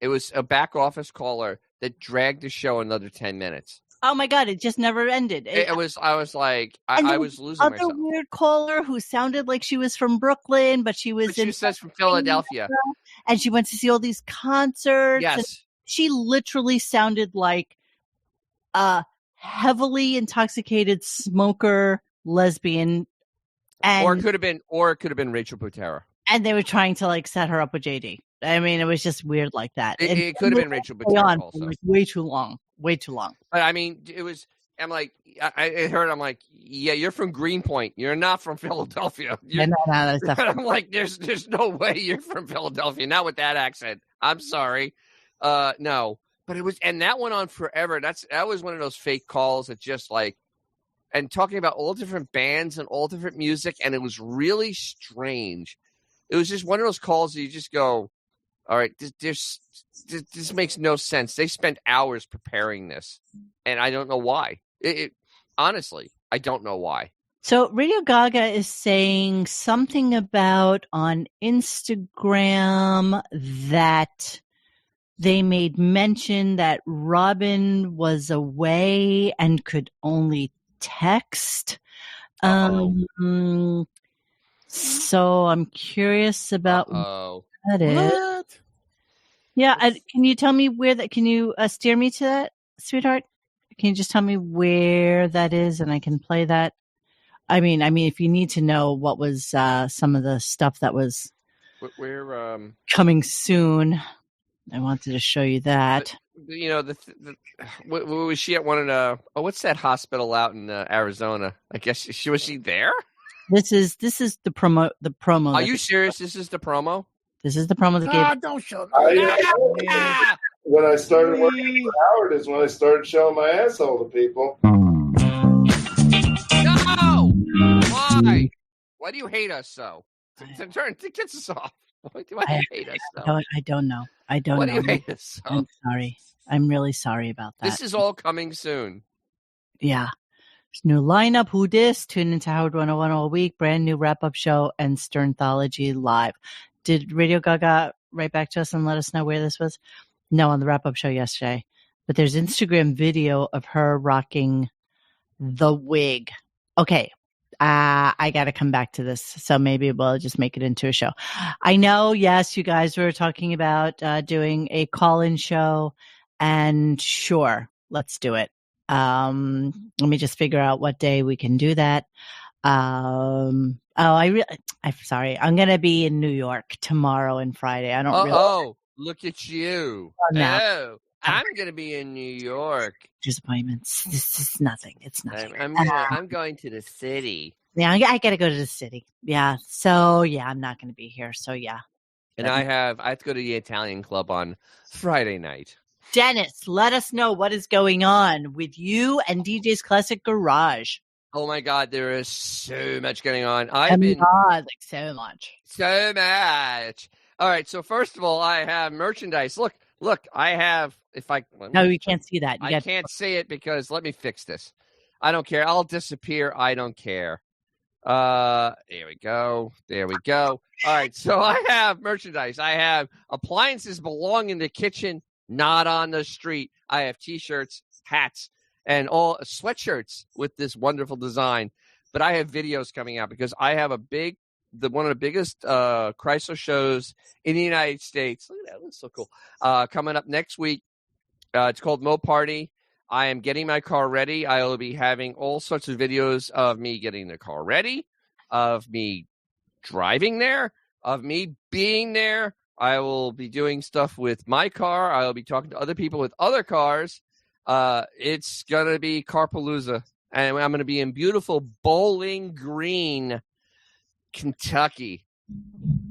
It was a back office caller that dragged the show another 10 minutes. Oh my God! It just never ended. I was like, I was losing myself. Other weird caller who sounded like she was from Brooklyn, but she says from Philadelphia. and she went to see all these concerts. Yes. And she literally sounded like a heavily intoxicated smoker lesbian. And, or it could have been Rachel Butera. And they were trying to like set her up with JD. I mean, it was just weird like that. It could have been Rachel Butera also. Like way too long. But I mean, it was. I'm like, I heard. I'm like, yeah, you're from Greenpoint. You're not from Philadelphia. No, that's definitely. I'm like, there's no way you're from Philadelphia. Not with that accent. I'm sorry. No, but it was, and that went on forever. That was one of those fake calls that just like, and talking about all different bands and all different music, and it was really strange. It was just one of those calls that you just go, all right, this makes no sense. They spent hours preparing this, and I don't know why. Honestly, I don't know why. So Radio Gaga is saying something about on Instagram that they made mention that Robin was away and could only text. So I'm curious about what that is. What? Yeah, can you tell me where that? Can you steer me to that, sweetheart? Can you just tell me where that is, and I can play that? I mean, if you need to know what was some of the stuff that was coming soon, I wanted to show you that. You know, was she at one of the? Oh, what's that hospital out in Arizona? I guess was she there? This is the promo. The promo. Are you serious? This is the promo. This is the promo that gave. Don't show. When I started working for Howard is when I started showing my asshole to people. No! Why? Why do you hate us so? Turn, get us off. Why do I hate us so? I don't know. Why do you hate us so? I'm sorry. I'm really sorry about that. This is all coming soon. Yeah. New lineup, Who Dis? Tune into Howard 101 all week. Brand new wrap-up show and Sternthology live. Did Radio Gaga write back to us and let us know where this was? No, on the wrap-up show yesterday. But there's Instagram video of her rocking the wig. Okay. I got to come back to this. So maybe we'll just make it into a show. I know, yes, you guys were talking about doing a call-in show. And sure, let's do it. Let me just figure out what day we can do that. I'm sorry. I'm going to be in New York tomorrow and Friday. I don't really. Oh, look at you. Oh, I'm going to be in New York. Disappointments. This is nothing. It's nothing. I'm going to the city. Yeah, I got to go to the city. Yeah. So, yeah, I'm not going to be here. So, yeah. And I have to go to the Italian club on Friday night. Dennis, let us know what is going on with you and DJ's Classic Garage. Oh my God, there is so much going on. So much. So much. All right, so first of all, I have merchandise. Look, I have. No, you can't see that. I can't see it because let me fix this. I don't care. I'll disappear. I don't care. There we go. All right, so I have merchandise. I have appliances belong in the kitchen, not on the street. I have T-shirts, hats, and all sweatshirts with this wonderful design. But I have videos coming out because I have one of the biggest Chrysler shows in the United States. Look at that. It looks so cool. Coming up next week. It's called Mo Party. I am getting my car ready. I will be having all sorts of videos of me getting the car ready, of me driving there, of me being there. I will be doing stuff with my car. I will be talking to other people with other cars. It's going to be Carpalooza. And I'm going to be in beautiful Bowling Green, Kentucky.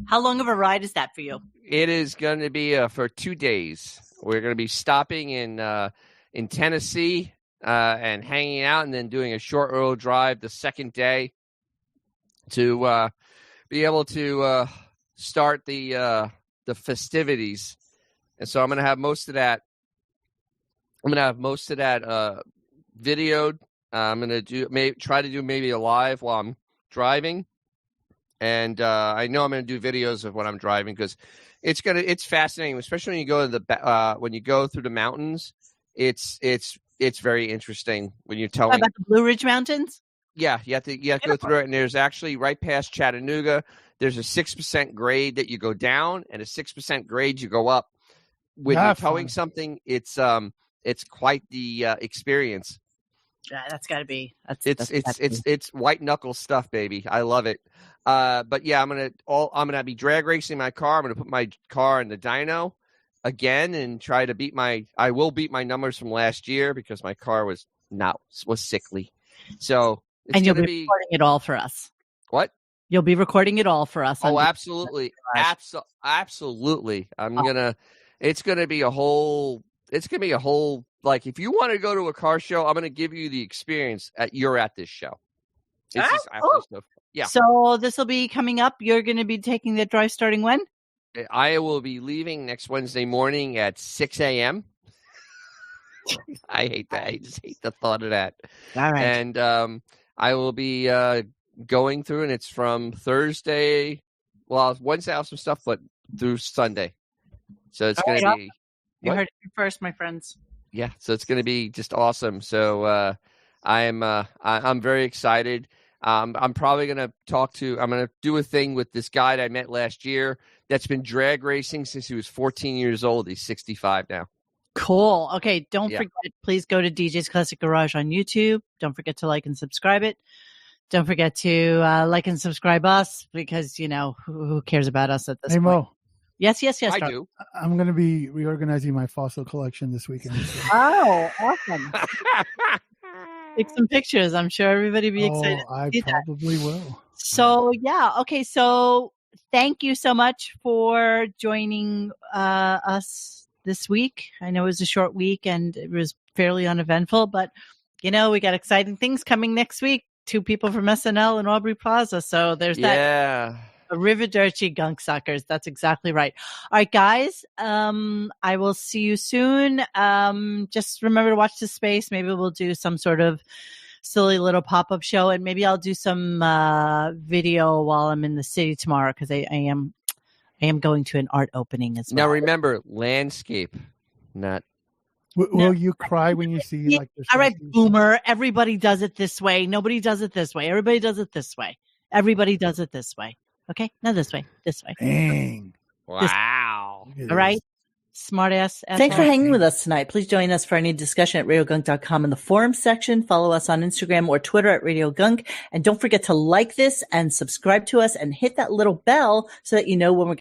How long of a ride is that for you? It is going to be for 2 days. We're going to be stopping in Tennessee and hanging out and then doing a short road drive the second day to be able to start the festivities. And so I'm going to have most of that. Videoed. I'm going to try to do maybe a live while I'm driving. And I know I'm going to do videos of when I'm driving because it's fascinating, especially when you go to when you go through the mountains. It's very interesting when you're telling about the Blue Ridge Mountains. Yeah, you have to go through it, and there's actually right past Chattanooga. There's a 6% grade that you go down and a 6% grade you go up. When you're towing something, it's quite the experience. Yeah, that's got to be. It's white knuckle stuff, baby. I love it. But yeah, I'm gonna be drag racing my car. I'm gonna put my car in the dyno again and try to beat my numbers from last year because my car was sickly. So and you'll be recording it all for us. What? You'll be recording it all for us. Oh, absolutely, absolutely. It's gonna be a whole. Like, if you want to go to a car show, I'm gonna give you the experience you're at this show. It's just stuff. Yeah. So this will be coming up. You're going to be taking the drive starting when? I will be leaving next Wednesday morning at 6 a.m. I hate that. I just hate the thought of that. All right. And I will be going through, and it's from Thursday. Well, Wednesday I have some stuff, but through Sunday. So it's going to be. You heard it first, my friends. Yeah. So it's going to be just awesome. So I'm very excited. I'm probably going to I'm going to do a thing with this guy that I met last year that's been drag racing since he was 14 years old. He's 65 now. Cool. Okay. Don't forget, please go to DJ's Classic Garage on YouTube. Don't forget to like and subscribe it. Don't forget to like and subscribe us because, who cares about us at this point? Mo. Yes. I do. I'm going to be reorganizing my fossil collection this weekend. Oh, awesome. Take some pictures. I'm sure everybody will be excited. I probably will. So, yeah. Okay. So thank you so much for joining us this week. I know it was a short week and it was fairly uneventful, but, we got exciting things coming next week. 2 people from SNL and Aubrey Plaza. So there's that. Yeah. Arrivederci, gunk suckers. That's exactly right. All right, guys. I will see you soon. Just remember to watch the space. Maybe we'll do some sort of silly little pop-up show, and maybe I'll do some video while I'm in the city tomorrow because I am going to an art opening as well. Now remember, landscape, not. Will you cry when you see all right, boomer. Everybody does it this way. Nobody does it this way. Everybody does it this way. Everybody does it this way. Okay, now this way. Dang. Wow. All right. Smart ass. Thanks for hanging with us tonight. Please join us for any discussion at radiogunk.com in the forum section. Follow us on Instagram or Twitter at Radio Gunk. And don't forget to like this and subscribe to us and hit that little bell so that you know when we're